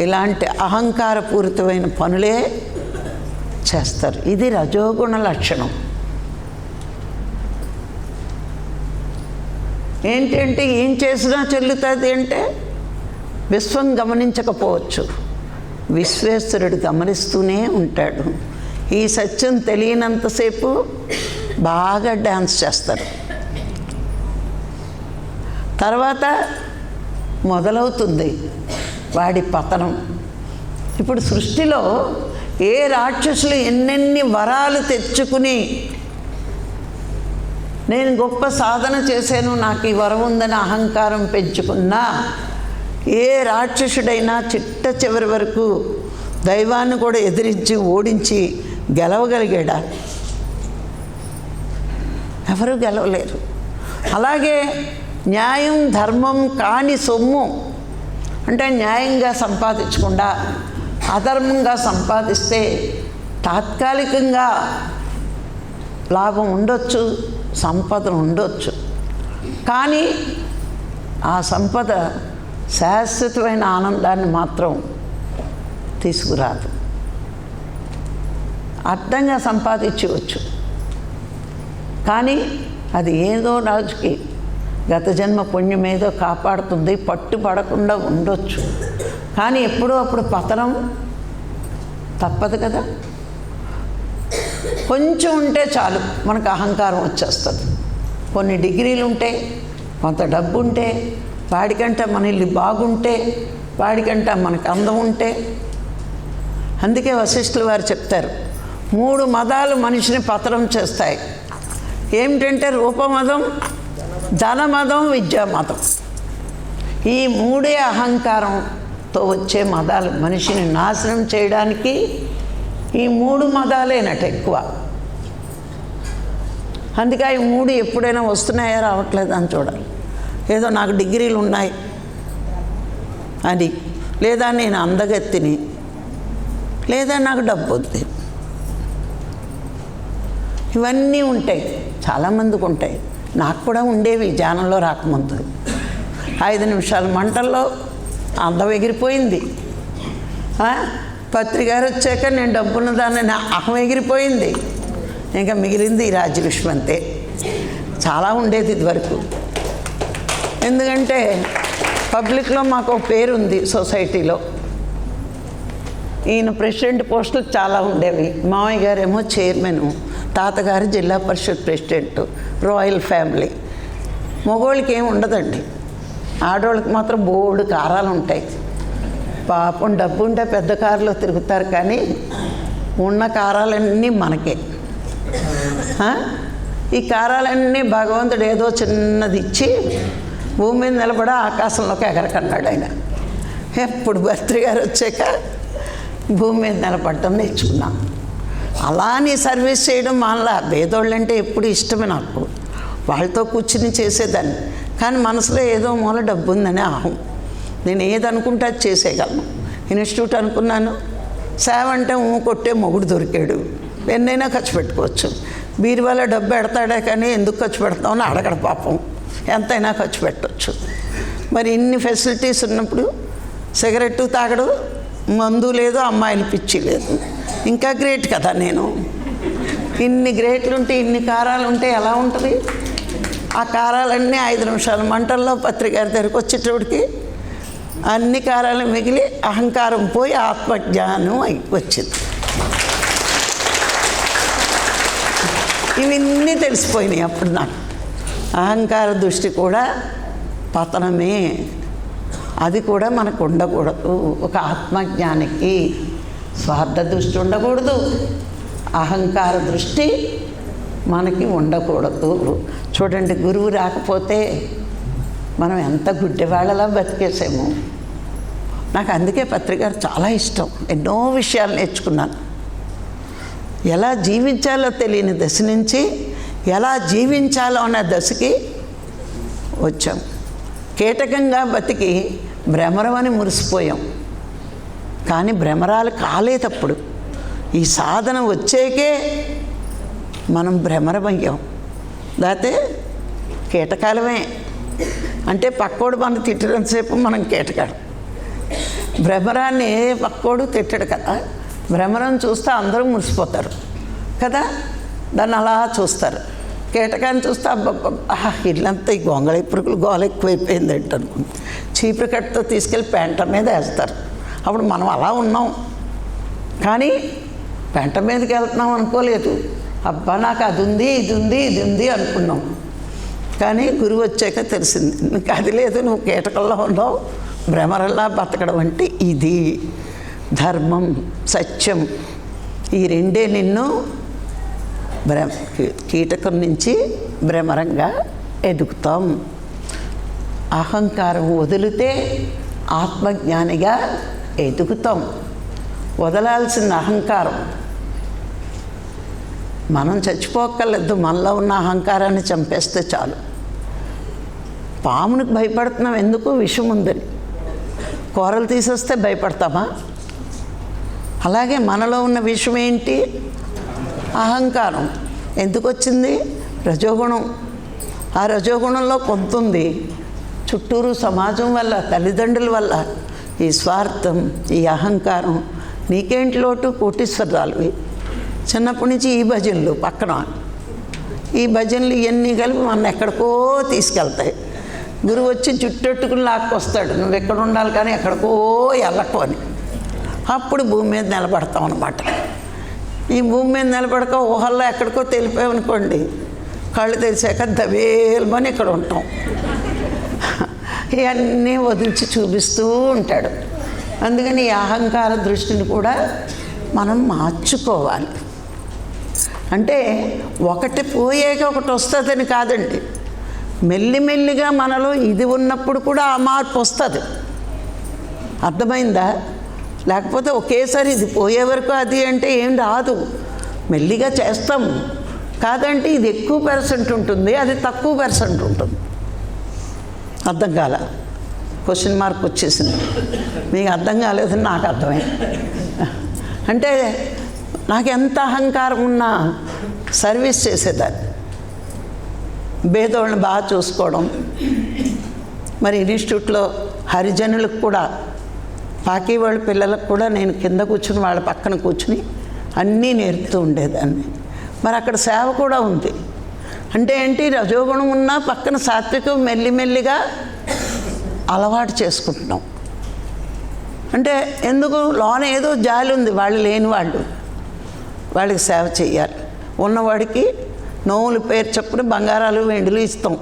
ఇలాంటి అహంకారపూరితమైన పనులే చేస్తారు. ఇది రజోగుణ లక్షణం. ఏంటంటే ఏం చేసినా చెల్లుతుంది అంటే విశ్వం గమనించకపోవచ్చు, విశ్వేశ్వరుడు గమనిస్తూనే ఉంటాడు. ఈ సత్యం తెలియనంతసేపు బాగా డ్యాన్స్ చేస్తారు. తర్వాత మొదలవుతుంది వాడి పతనం. ఇప్పుడు సృష్టిలో ఏ రాక్షసులు ఎన్నెన్ని వరాలు తెచ్చుకుని నేను గొప్ప సాధన చేశాను, నాకు ఈ వరం ఉందని అహంకారం పెంచుకున్నా, ఏ రాక్షసుడైనా చిట్ట చివరి వరకు దైవాన్ని కూడా ఎదిరించి ఓడించి గెలవగలిగాడా? ఎవరు గెలవలేరు. అలాగే న్యాయం ధర్మం కాని సొమ్ము అంటే న్యాయంగా సంపాదించకుండా అధర్మంగా సంపాదిస్తే తాత్కాలికంగా లాభం ఉండొచ్చు, సంపద ఉండొచ్చు, కానీ ఆ సంపద శాశ్వతమైన ఆనందాన్ని మాత్రం తీసుకురాదు. అర్థంగా సంపాదించవచ్చు, కానీ అది ఏదో రాజుకి గత జన్మ పుణ్యం ఏదో కాపాడుతుంది, పట్టుపడకుండా ఉండొచ్చు. కానీ ఎప్పుడో అప్పుడు పతనం తప్పదు కదా. కొంచెం ఉంటే చాలు మనకు అహంకారం వచ్చేస్తుంది. కొన్ని డిగ్రీలు ఉంటే, కొంత డబ్బు ఉంటే, వాడికంటే మన ఇల్లు బాగుంటే, వాడికంటే మనకు అందం ఉంటే. అందుకే వశిష్ఠుల వారు చెప్తారు, 3 మదాలు మనిషిని పతనం చేస్తాయి. ఏమిటంటే రూపమదం, ధనమదం, విద్యామదం. ఈ 3 అహంకారంతో వచ్చే మదాలు మనిషిని నాశనం చేయడానికి ఈ 3 మదాలేనట ఎక్కువ. అందుకే ఈ 3 ఎప్పుడైనా వస్తున్నాయా రావట్లేదు అని చూడాలి. ఏదో నాకు డిగ్రీలు ఉన్నాయి అని, లేదా నేను అందగత్తిని, లేదా నాకు డబ్బు వద్దు, ఇవన్నీ ఉంటాయి. చాలామందికి ఉంటాయి. నాకు కూడా ఉండేవి ధ్యానంలో రాకముందు. 5 నిమిషాల మంటల్లో అందం ఎగిరిపోయింది. పత్రికారు వచ్చాక నేను డబ్బున్న దాన్ని నా అహం ఎగిరిపోయింది. ఇంకా మిగిలింది ఈ రాజ్యవిశ్వం అంతే. చాలా ఉండేది ఇదివరకు. ఎందుకంటే పబ్లిక్లో మాకు ఒక పేరు ఉంది సొసైటీలో. ఈయన ప్రెసిడెంట్ పోస్టులు చాలా ఉండేవి. మామయ్య గారేమో చైర్మను, తాతగారు జిల్లా పరిషత్ ప్రెసిడెంట్, రాయల్ ఫ్యామిలీ. మగవాళ్ళకి ఏమి ఉండదండి, ఆడవాళ్ళకి మాత్రం బోల్డ్ కారాలు ఉంటాయి. పాపం డబ్బు ఉంటే పెద్ద కారులో తిరుగుతారు, కానీ ఉన్న కారాలన్నీ మనకే. ఈ కారాలన్నీ భగవంతుడు ఏదో చిన్నది ఇచ్చి భూమి మీద నిలబడి ఆకాశంలోకి ఎగరకన్నాడు ఆయన. ఎప్పుడు భర్తృ గారు వచ్చాక భూమి మీద నిలబడటం నేర్చుకున్నాం. అలా నీ సర్వీస్ చేయడం మానలా. పేదోళ్ళంటే ఎప్పుడు ఇష్టమే నాకు, వాళ్ళతో కూర్చుని చేసేదాన్ని. కానీ మనసులో ఏదో మూల డబ్బు ఉందని అహం. నేను ఏది అనుకుంటే అది చేసేయగలను. ఇన్స్టిట్యూట్ అనుకున్నాను, సేవ అంటే కొట్టే మొగుడు దొరికాడు, ఎన్నైనా ఖర్చు పెట్టుకోవచ్చు. బీరువాలో డబ్బు పెడతాడే కానీ ఎందుకు ఖర్చు పెడతామని అడగడు పాపం, ఎంతైనా ఖర్చు పెట్టవచ్చు. మరి ఇన్ని ఫెసిలిటీస్ ఉన్నప్పుడు సిగరెట్టు తాగడు, మందు లేదు, అమ్మాయిలు పిచ్చి లేదు. ఇంకా గ్రేట్ కదా నేను. ఇన్ని గ్రేట్లు ఉంటే, ఇన్ని కారాలు ఉంటే ఎలా ఉంటుంది? ఆ కారాలన్నీ 5 నిమిషాల మంటల్లో పత్రికారి దగ్గరికి వచ్చేటప్పటికి అన్ని కారాలు మిగిలి అహంకారం పోయి ఆత్మజ్ఞానం వచ్చింది. ఇవన్నీ తెలిసిపోయినాయి అప్పుడు నాకు. అహంకార దృష్టి కూడా పతనమే, అది కూడా మనకు ఉండకూడదు. ఒక ఆత్మజ్ఞానికి స్వార్థ దృష్టి ఉండకూడదు, అహంకార దృష్టి మనకి ఉండకూడదు. చూడండి, గురువు రాకపోతే మనం ఎంత గుడ్డివాళ్ళలా బతికేసాము. నాకు అందుకే పత్రికారు చాలా ఇష్టం. ఎన్నో విషయాలు నేర్చుకున్నాను. ఎలా జీవించాలో తెలియని దశ నుంచి ఎలా జీవించాలో అన్న దశకి వచ్చాం. కీటకంగా బతికి భ్రమరమని మురిసిపోయాం, కానీ భ్రమరాలు కాలేటప్పుడు ఈ సాధన వచ్చేకే మనం భ్రమరమయ్యాం. లేకపోతే కీటకాలమే. అంటే పక్కోడు మనం తిట్టడంసేపు మనం కీటకాడు. భ్రమరాన్ని పక్కోడు తిట్టడు కదా. భ్రమరం చూస్తే అందరూ మురిసిపోతారు కదా, దాన్ని అలా చూస్తారు. కీటకాన్ని చూస్తే అబ్బబ్బా ఇల్లంతా ఈ గొంగళి పురుగులు గోల ఎక్కువైపోయింది అనుకుంది. చీపురు కట్టతో తీసుకెళ్ళి పెంట మీద వేస్తారు. అప్పుడు మనం అలా ఉన్నాం, కానీ పెంట మీదకి వెళ్తున్నాం అనుకోలేదు. అబ్బా నాకు అది ఉంది ఇది ఉంది ఇది ఉంది అనుకున్నాం. కానీ గురువు వచ్చాక తెలిసింది నీకు అది లేదు, నువ్వు కీటకంలో ఉన్నావు. భ్రమరల్లా బతకడం అంటే ఇది ధర్మం, సత్యం. ఈ రెండే నిన్ను కీటకం నుంచి భ్రమరంగా ఎదుగుతాం. అహంకారం వదిలితే ఆత్మజ్ఞానిగా ఎదుగుతాం. వదలాల్సిన అహంకారం. మనం చచ్చిపోక్కర్లేదు, మనలో ఉన్న అహంకారాన్ని చంపేస్తే చాలు. పామునికి భయపడుతున్నాం ఎందుకు? విషం ఉందని. కూరలు తీసేస్తే భయపడతామా? అలాగే మనలో ఉన్న విషయం ఏంటి? అహంకారం. ఎందుకు వచ్చింది? రజోగుణం. ఆ రజోగుణంలో కొంత ఉంది. చుట్టూరు సమాజం వల్ల, తల్లిదండ్రుల వల్ల ఈ స్వార్థం, ఈ అహంకారం. నీకేంటి లోటు? కోటీశ్వరాలువి. చిన్నప్పటి నుంచి ఈ భజనలు పక్కన, ఈ భజనలు ఇవన్నీ కలిపి మన ఎక్కడికో తీసుకెళ్తాయి. గురువు వచ్చి జుట్టెట్టుకుని లాక్కొస్తాడు, నువ్వు ఎక్కడ ఉండాలి కానీ ఎక్కడికో వెళ్ళకు అని. అప్పుడు భూమి మీద నిలబడతాం అన్నమాట. ఈ భూమి మీద నిలబడక ఊహల్లో ఎక్కడికో తెలిపామనుకోండి, కళ్ళు తెరిచాక దవేల్మని ఇక్కడ ఉంటాం. ఇవన్నీ వదిలిచి చూపిస్తూ ఉంటాడు. అందుకని ఈ అహంకార దృష్టిని కూడా మనం మార్చుకోవాలి. అంటే ఒకటి పోయాక ఒకటి వస్తుందని కాదండి, మెల్లిమెల్లిగా మనలో ఇది ఉన్నప్పుడు కూడా ఆ మార్పు వస్తుంది. అర్థమైందా? లేకపోతే ఒకేసారి ఇది పోయే వరకు అది అంటే ఏం రాదు. మెల్లిగా చేస్తాం. కాదంటే ఇది ఎక్కువ % ఉంటుంది, అది తక్కువ % ఉంటుంది. అర్థం కాల? క్వశ్చన్ మార్క్ వచ్చేసింది. మీకు అర్థం కాలేదని నాకు అర్థమైంది. అంటే నాకు ఎంత అహంకారం ఉన్నా సర్వీస్ చేసేదాన్ని. పేదోళ్ళని బాగా చూసుకోవడం. మరి ఇన్స్టిట్యూట్లో హరిజనులకు కూడా, పాకీ వాళ్ళ పిల్లలకు కూడా నేను కింద కూర్చుని వాళ్ళ పక్కన కూర్చుని అన్నీ నేర్పుతూ ఉండేదాన్ని. మరి అక్కడ సేవ కూడా ఉంది. అంటే ఏంటి? రజోగుణం ఉన్నా పక్కన సాత్వికం మెల్లిమెల్లిగా అలవాటు చేసుకుంటున్నాం. అంటే ఎందుకు? లోన ఏదో జాలి ఉంది. వాళ్ళు లేని వాళ్ళు, వాళ్ళకి సేవ చేయాలి. ఉన్నవాడికి నోవులు పేరు చెప్పుకుని బంగారాలు వెండులు ఇస్తాం.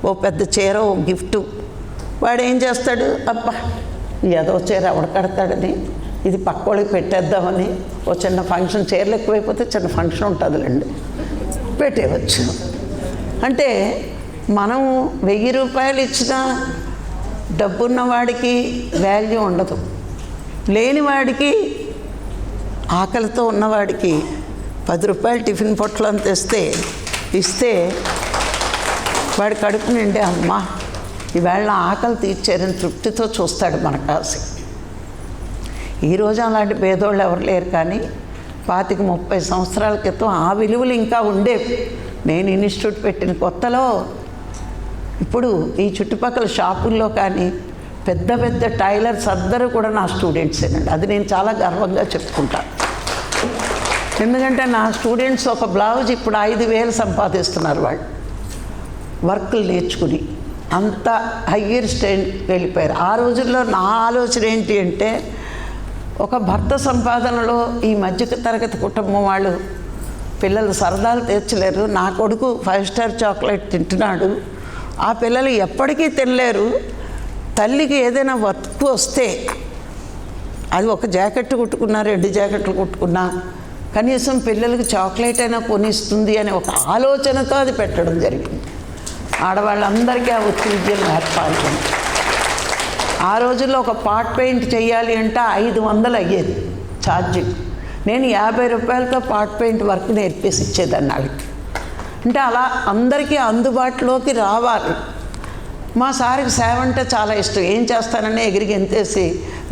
ఓ పెద్ద చీర, ఓ గిఫ్ట్. వాడు ఏం చేస్తాడు? అబ్బా ఏదో చీర ఎవడ కడతాడని ఇది పక్కోళ్ళకి పెట్టేద్దామని ఓ చిన్న ఫంక్షన్, చీరలు ఎక్కువైపోతే చిన్న ఫంక్షన్ ఉంటుందిలేండి, పెట్టేయవచ్చు. అంటే మనం 1000 రూపాయలు ఇచ్చినా డబ్బున్నవాడికి వాల్యూ ఉండదు. లేనివాడికి, ఆకలితో ఉన్నవాడికి 10 రూపాయలు టిఫిన్ పొట్లం ఇస్తే వాడి కడుపు నిండి అమ్మ ఈవేళ ఆకలి తీర్చారని తృప్తితో చూస్తాడు మన కాసి. ఈరోజు అలాంటి పేదోళ్ళు ఎవరు లేరు, కానీ 25-30 సంవత్సరాల క్రితం ఆ విలువలు ఇంకా ఉండేవి. నేను ఇన్స్టిట్యూట్ పెట్టిన కొత్తలో ఇప్పుడు ఈ చుట్టుపక్కల షాపుల్లో కానీ పెద్ద పెద్ద టైలర్స్ అందరూ కూడా నా స్టూడెంట్సేనండి. అది నేను చాలా గర్వంగా చెప్పుకుంటాను. ఎందుకంటే నా స్టూడెంట్స్ ఒక బ్లౌజ్ ఇప్పుడు 5,000 సంపాదిస్తున్నారు. వాళ్ళు వర్కులు నేర్చుకుని అంత హయ్యర్ స్టేజ్ వెళ్ళిపోయారు. ఆ రోజుల్లో నా ఆలోచన ఏంటి అంటే, ఒక భర్త సంపాదనలో ఈ మధ్య తరగతి కుటుంబం వాళ్ళు పిల్లలు సరదాలు తీర్చలేరు. నా కొడుకు 5 స్టార్ చాక్లెట్ తింటున్నాడు, ఆ పిల్లలు ఎప్పటికీ తినలేరు. తల్లికి ఏదైనా వర్క్ వస్తే, అది ఒక జాకెట్ కుట్టుకున్నా, 2 జాకెట్లు కుట్టుకున్నా, కనీసం పిల్లలకి చాక్లెట్ అయినా కొనిస్తుంది అనే ఒక ఆలోచనతో అది పెట్టడం జరిగింది. ఆడవాళ్ళందరికీ ఆ వృత్తి విద్యలు నేర్పాలి. ఆ రోజుల్లో ఒక పాట్ పెయింట్ చేయాలి అంటే 500 అయ్యేది ఛార్జింగ్. నేను 50 రూపాయలతో పాట్ పెయింట్ వర్క్ నేర్పేసి ఇచ్చేదాన్ని వాళ్ళకి. అంటే అలా అందరికీ అందుబాటులోకి రావాలి. మా సార్కి సేవ అంటే చాలా ఇష్టం. ఏం చేస్తానని ఎగిరికి ఎంతేసి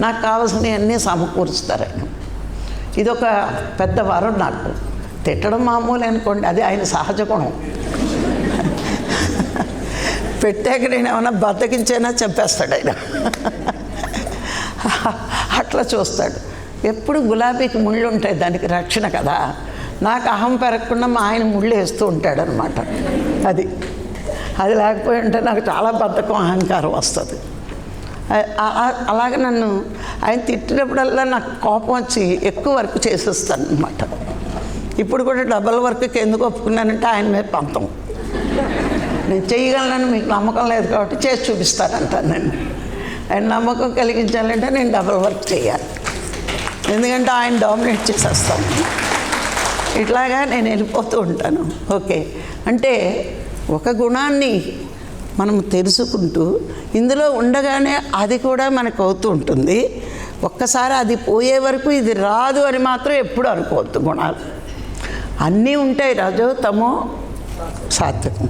నాకు కావాల్సినవన్నీ సమకూరుస్తారు ఆయన. ఇదొక పెద్ద వరం నాకు. తిట్టడం మామూలు అనుకోండి, అది ఆయన సహజ గుణం. పెట్టాక నేను ఏమన్నా బద్దకించైనా చంపేస్తాడు ఆయన. అట్లా చూస్తాడు. ఎప్పుడు గులాబీకి ముళ్ళు ఉంటాయి, దానికి రక్షణ కదా. నాకు అహం పెరగకుండా మా ఆయన ముళ్ళు వేస్తూ ఉంటాడనమాట. అది లేకపోయి ఉంటే నాకు చాలా బద్ధకం, అహంకారం వస్తుంది. అలాగే నన్ను ఆయన తిట్టినప్పుడల్లా నాకు కోపం వచ్చి ఎక్కువ వర్క్ చేసేస్తాను అనమాట. ఇప్పుడు కూడా డబల్ వర్క్కి ఎందుకు ఒప్పుకున్నానంటే ఆయన మీద పంతం. నేను చేయగలనని మీకు నమ్మకం లేదు కాబట్టి చేసి చూపిస్తానంటాను. నేను ఆయన నమ్మకం కలిగించాలంటే నేను డబల్ వర్క్ చేయాలి, ఎందుకంటే ఆయన డామినేట్ చేసేస్తాను. ఇట్లాగా నేను వెళ్ళిపోతూ ఉంటాను. ఓకే, అంటే ఒక గుణాన్ని మనం తెలుసుకుంటూ ఇందులో ఉండగానే అది కూడా మనకు అవుతూ ఉంటుంది. ఒక్కసారి అది పోయే వరకు ఇది రాదు అని మాత్రం ఎప్పుడు అనుకోవద్దు. గుణాలు అన్నీ ఉంటాయి, రజో తమో సాత్వికం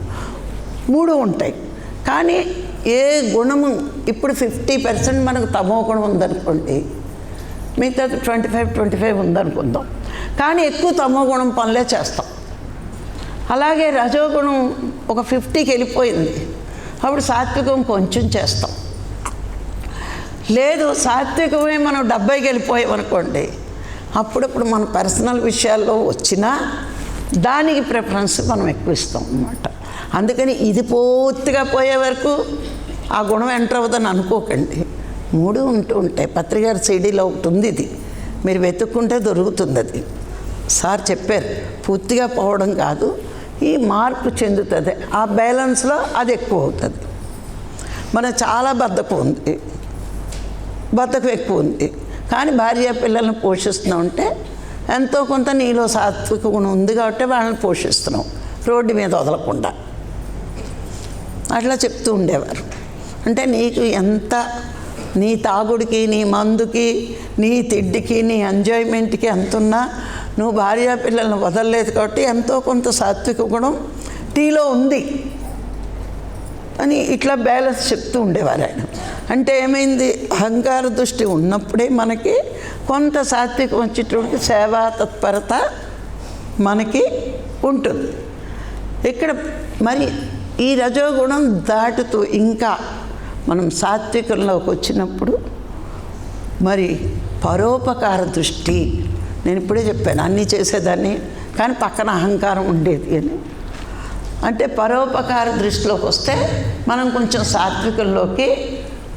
3 ఉంటాయి. కానీ ఏ గుణము ఇప్పుడు 50% మనకు తమో గుణం ఉందనుకోండి, మిగతా 25 ఉందనుకుందాం. కానీ ఎక్కువ తమో గుణం పనులే చేస్తాం. అలాగే రజోగుణం ఒక 50కి వెళ్ళిపోయింది, అప్పుడు సాత్వికం కొంచెం చేస్తాం. లేదు సాత్వికమే మనం 70కి వెళ్ళిపోయామనుకోండి, అప్పుడప్పుడు మన పర్సనల్ విషయాల్లో వచ్చినా దానికి ప్రిఫరెన్స్ మనం ఎక్కువ ఇస్తాం అన్నమాట. అందుకని ఇది పూర్తిగా పోయే వరకు ఆ గుణం ఎంటర్ అవ్వదని అనుకోకండి. 3 ఉంటూ ఉంటాయి. పత్రికారి సీడీలో ఒకటి ఉంది, ఇది మీరు వెతుక్కుంటే దొరుకుతుంది. అది సార్ చెప్పారు, పూర్తిగా పోవడం కాదు, ఈ మార్పు చెందుతుంది. ఆ బ్యాలెన్స్లో అది ఎక్కువ అవుతుంది. మనకు చాలా బద్ధకం ఉంది, బద్ధకం ఎక్కువ ఉంది, కానీ భార్య పిల్లల్ని పోషిస్తున్నాం అంటే ఎంతో కొంత నీలో సాత్విక గుణం ఉంది కాబట్టి వాళ్ళని పోషిస్తున్నాం, రోడ్డు మీద వదలకుండా. అట్లా చెప్తూ ఉండేవారు. అంటే నీకు ఎంత నీ తాగుడికి, నీ మందుకి, నీ తిడ్డికి, నీ ఎంజాయ్మెంట్కి ఎంతున్నా నువ్వు భార్యా పిల్లల్ని వదలలేదు కాబట్టి ఎంతో కొంత సాత్విక గుణం నీలో ఉంది అని ఇట్లా బ్యాలెన్స్ చెప్తూ ఉండేవారు ఆయన. అంటే ఏమైంది, అహంకార దృష్టి ఉన్నప్పుడే మనకి కొంత సాత్వికం వచ్చేటప్పటికి సేవా తత్పరత మనకి ఉంటుంది. ఇక్కడ మరి ఈ రజోగుణం దాటుతూ ఇంకా మనం సాత్వికంలోకి వచ్చినప్పుడు మరి పరోపకార దృష్టి, నేను ఇప్పుడే చెప్పాను అన్నీ చేసేదాన్ని కానీ పక్కన అహంకారం ఉండేది అని. అంటే పరోపకార దృష్టిలోకి వస్తే మనం కొంచెం సాత్వికంలోకి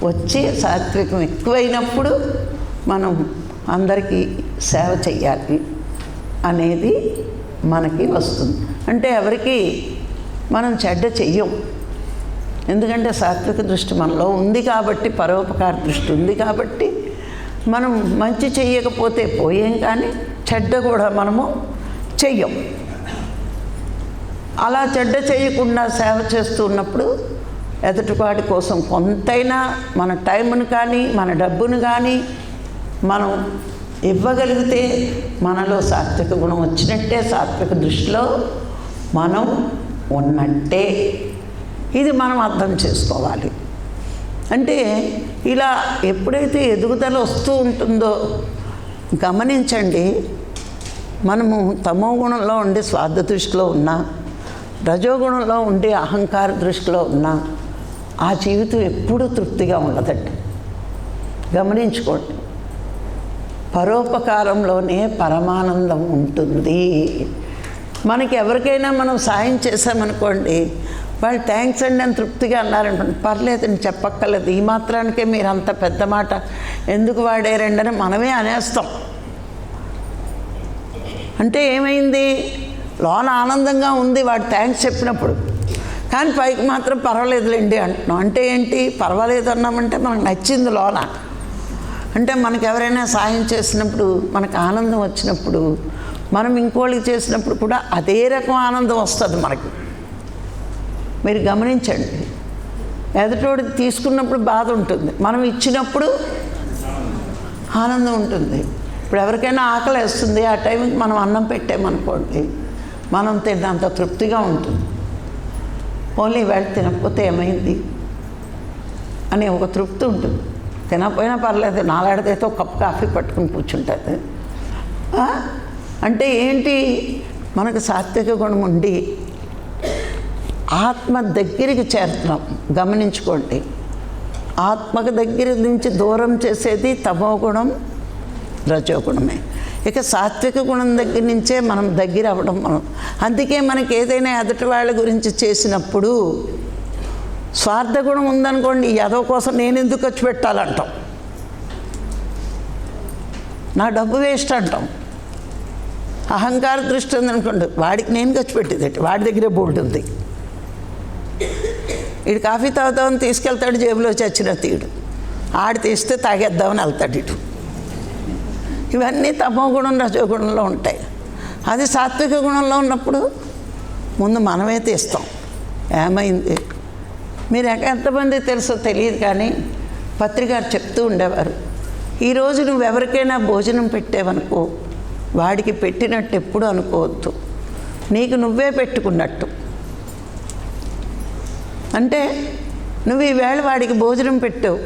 వచ్చి, సాత్వికం ఎక్కువైనప్పుడు మనం అందరికీ సేవ చెయ్యాలి అనేది మనకి వస్తుంది. అంటే ఎవరికి మనం చెడ్డ చెయ్యం, ఎందుకంటే సాత్విక దృష్టి మనలో ఉంది కాబట్టి, పరోపకార దృష్టి ఉంది కాబట్టి మనం మంచి చెయ్యకపోతే పోయేం, కానీ చెడ్డ కూడా మనము చెయ్యం. అలా చెడ్డ చేయకుండా సేవ చేస్తూ ఉన్నప్పుడు ఎదుటివాడి కోసం కొంతైనా మన టైంను కానీ మన డబ్బును కానీ మనం ఇవ్వగలిగితే మనలో సాత్విక గుణం వచ్చినట్టే, సాత్విక దృష్టిలో మనం ఉన్నట్టే. ఇది మనం అర్థం చేసుకోవాలి. అంటే ఇలా ఎప్పుడైతే ఎదుగుదల వస్తూ ఉంటుందో గమనించండి, మనము తమో గుణంలో ఉండి స్వార్థ దృష్టిలో ఉన్నా, రజోగుణంలో ఉండి అహంకార దృష్టిలో ఉన్నా ఆ జీవితం ఎప్పుడూ తృప్తిగా ఉండదండి. గమనించుకోండి, పరోపకారంలోనే పరమానందం ఉంటుంది. మనకి ఎవరికైనా మనం సాయం చేసామనుకోండి, వాళ్ళు థ్యాంక్స్ అండి అని తృప్తిగా అన్నారనుకోండి, పర్లేదండి చెప్పక్కర్లేదు, ఈ మాత్రానికే మీరు అంత పెద్ద మాట ఎందుకు వాడారండి అని మనమే అనేస్తాం. అంటే ఏమైంది, లోన ఆనందంగా ఉంది వాడు థ్యాంక్స్ చెప్పినప్పుడు, కానీ పైకి మాత్రం పర్వాలేదులేండి అంటున్నాం. అంటే ఏంటి, పర్వాలేదు అన్నామంటే మనకు నచ్చింది లోన. అంటే మనకు ఎవరైనా సాయం చేసినప్పుడు, మనకు ఆనందం వచ్చినప్పుడు, మనం ఇంకోళ్ళకి చేసినప్పుడు కూడా అదే రకం ఆనందం వస్తుంది మనకి. మీరు గమనించండి, ఎదుటోడికి తీసుకున్నప్పుడు బాధ ఉంటుంది, మనం ఇచ్చినప్పుడు ఆనందం ఉంటుంది. ఇప్పుడు ఎవరికైనా ఆకలి వేస్తుంది, ఆ టైంకి మనం అన్నం పెట్టామనుకోండి, మనం తిన్నంత తృప్తిగా ఉంటుంది. ఓన్లీ వేళ తినకపోతే ఏమైంది అని ఒక తృప్తి ఉంటుంది. తినకపోయినా పర్లేదు, నాలాడితే ఒక కప్పు కాఫీ పట్టుకుని కూర్చుంటుంది. అంటే ఏంటి, మనకు సాత్విక గుణం ఉండి ఆత్మ దగ్గరికి చేరుతున్నాం. గమనించుకోండి, ఆత్మకు దగ్గర నుంచి దూరం చేసేది తమో గుణం, రజోగుణమే. ఇక సాత్విక గుణం దగ్గర నుంచే మనం దగ్గర అవ్వడం. అందుకే మనకి ఏదైనా ఎదుటి వాళ్ళ గురించి చేసినప్పుడు స్వార్థ గుణం ఉందనుకోండి, ఎదవ కోసం నేను ఎందుకు ఖర్చు పెట్టాలంటాం, నా డబ్బు వేస్ట్ అంటాం. అహంకార దృష్టి ఉందనుకోండి, వాడికి నేను ఖర్చు పెట్టేది, వాడి దగ్గరే బోల్డ్ ఉంది, వీడు కాఫీ తాగుతామని తీసుకెళ్తాడు, జేబులో చచ్చిన తీడు, ఆడి తీస్తే తాగేద్దామని వెళ్తాడు ఇటు. ఇవన్నీ తమో గుణం రజోగుణంలో ఉంటాయి. అది సాత్విక గుణంలో ఉన్నప్పుడు ముందు మనమే తీస్తాం. ఏమైంది మీరు ఎంతమంది తెలుసో తెలియదు, కానీ పత్రికారు చెప్తూ ఉండేవారు, ఈరోజు నువ్వు ఎవరికైనా భోజనం పెట్టేవనుకో, వాడికి పెట్టినట్టు ఎప్పుడు అనుకోవద్దు, నీకు నువ్వే పెట్టుకున్నట్టు. అంటే నువ్వు ఈవేళ వాడికి భోజనం పెట్టావు,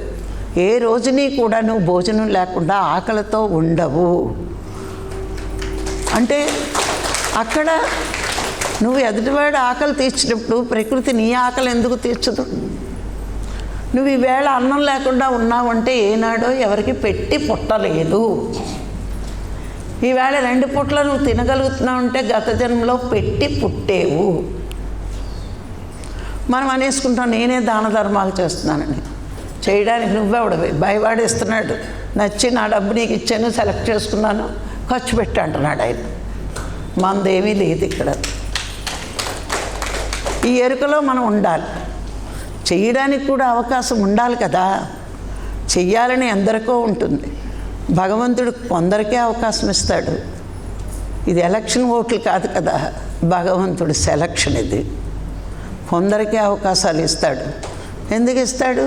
ఏ రోజుని కూడా నువ్వు భోజనం లేకుండా ఆకలితో ఉండవు. అంటే అక్కడ నువ్వు ఎదుటివాడు ఆకలి తీర్చినప్పుడు ప్రకృతి నీ ఆకలి ఎందుకు తీర్చదు? నువ్వు ఈవేళ అన్నం లేకుండా ఉన్నావంటే ఏనాడో ఎవరికి పెట్టి పుట్టలేదు. ఈవేళ 2 పూట్ల నువ్వు తినగలుగుతున్నావంటే గత జన్మలో పెట్టి పుట్టేవు. మనం అనేసుకుంటాం నేనే దాన ధర్మాలు చేస్తున్నానని. చేయడానికి నువ్వెవడవి? బయవాడు ఇస్తున్నాడు, నచ్చి నా డబ్బు నీకు ఇచ్చాను, సెలెక్ట్ చేసుకున్నాను, ఖర్చు పెట్టి అంటున్నాడు ఆయన. మనదేమీ లేదు ఇక్కడ. ఈ ఎరుకలో మనం ఉండాలి. చెయ్యడానికి కూడా అవకాశం ఉండాలి కదా. చెయ్యాలని ఎందరికో ఉంటుంది, భగవంతుడు కొందరికే అవకాశం ఇస్తాడు. ఇది ఎలక్షన్ ఓట్లు కాదు కదా, భగవంతుడు సెలక్షన్. ఇది కొందరికే అవకాశాలు ఇస్తాడు. ఎందుకు ఇస్తాడు?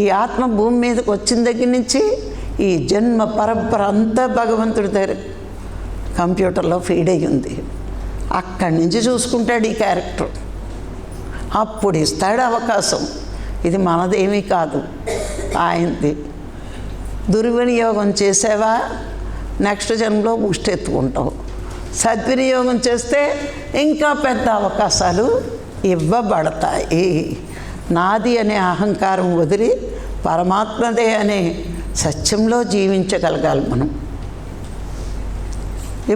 ఈ ఆత్మ భూమి మీదకి వచ్చిన దగ్గర నుంచి ఈ జన్మ పరంపర అంతా భగవంతుడి దగ్గర కంప్యూటర్లో ఫీడ్ అయ్యి ఉంది. అక్కడి నుంచి చూసుకుంటాడు ఈ క్యారెక్టర్, అప్పుడు ఇస్తాడు అవకాశం. ఇది మనదేమీ కాదు, ఆయనది. దుర్వినియోగం చేసావా నెక్స్ట్ జన్మలో ముష్టెత్తుకుంటావు. సద్వినియోగం చేస్తే ఇంకా పెద్ద అవకాశాలు ఇవ్వబడతాయి. నాది అనే అహంకారం వదిలి పరమాత్మదే అనే సత్యంలో జీవించగలగాలి మనం.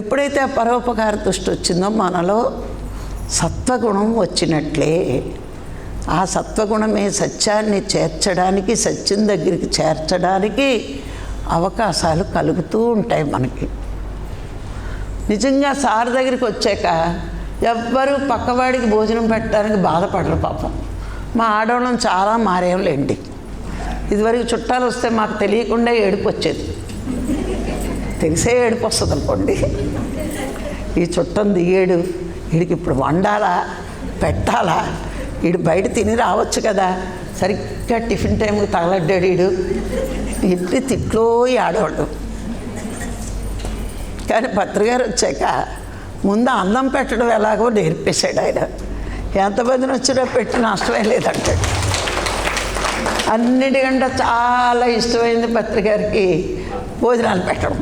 ఎప్పుడైతే పరోపకార దృష్టి వచ్చిందో మనలో సత్వగుణం వచ్చినట్లే. ఆ సత్వగుణమే సత్యాన్ని చేర్చడానికి, సత్యం దగ్గరికి చేర్చడానికి అవకాశాలు కలుగుతూ ఉంటాయి మనకి. నిజంగా సార్ దగ్గరికి వచ్చాక ఎవ్వరూ పక్కవాడికి భోజనం పెట్టడానికి బాధపడరు పాపం. మా ఆడవాళ్ళం చాలా మారేంలేండి. ఇదివరకు చుట్టాలు వస్తే మాకు తెలియకుండా ఏడుపు వచ్చేది, తెలిసే ఏడుపు వస్తుంది అనుకోండి. ఈ చుట్టం దిగేడు, వీడికి ఇప్పుడు వండాలా పెట్టాలా, వీడు బయట తిని రావచ్చు కదా, సరిగ్గా టిఫిన్ టైంకి తగలడ్డాడు వీడు, ఇంటి తిట్లో ఆడవాళ్ళు. కానీ పత్రికారు వచ్చాక ముందు అన్నం పెట్టడం ఎలాగో నేర్పేశాడు ఆయన. ఎంతమందిని వచ్చినా పెట్టి నష్టమే లేదంటాడు. అన్నిటికంటే చాలా ఇష్టమైంది పత్రికారికి భోజనాలు పెట్టడం.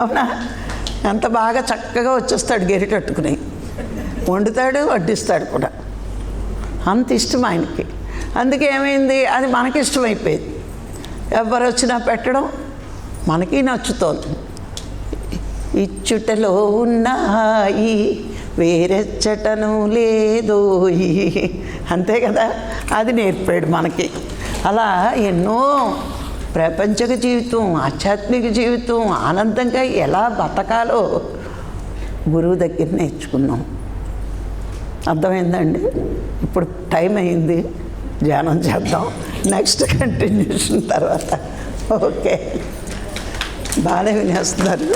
అవునా? ఎంత బాగా చక్కగా వచ్చేస్తాడు గెరిటట్టుకుని, వండుతాడు, వడ్డిస్తాడు కూడా. అంత ఇష్టం ఆయనకి. అందుకే ఏమైంది, అది మనకి ఇష్టమైపోయింది. ఎవరు వచ్చినా పెట్టడం మనకి నచ్చుతోంది. ఇచ్చుటలో ఉన్నాయి వేరెచ్చటను లేదోయి, అంతే కదా. అది నేర్పాడు మనకి. అలా ఎన్నో ప్రపంచక జీవితం, ఆధ్యాత్మిక జీవితం ఆనందంగా ఎలా బతకాలో గురువు దగ్గర నేర్చుకున్నాం. అర్థమైందండి? ఇప్పుడు టైం అయింది, ధ్యానం చేద్దాం. నెక్స్ట్ కంటిన్యూషన్ తర్వాత. ఓకే, బాగానే వినేస్తున్నారు.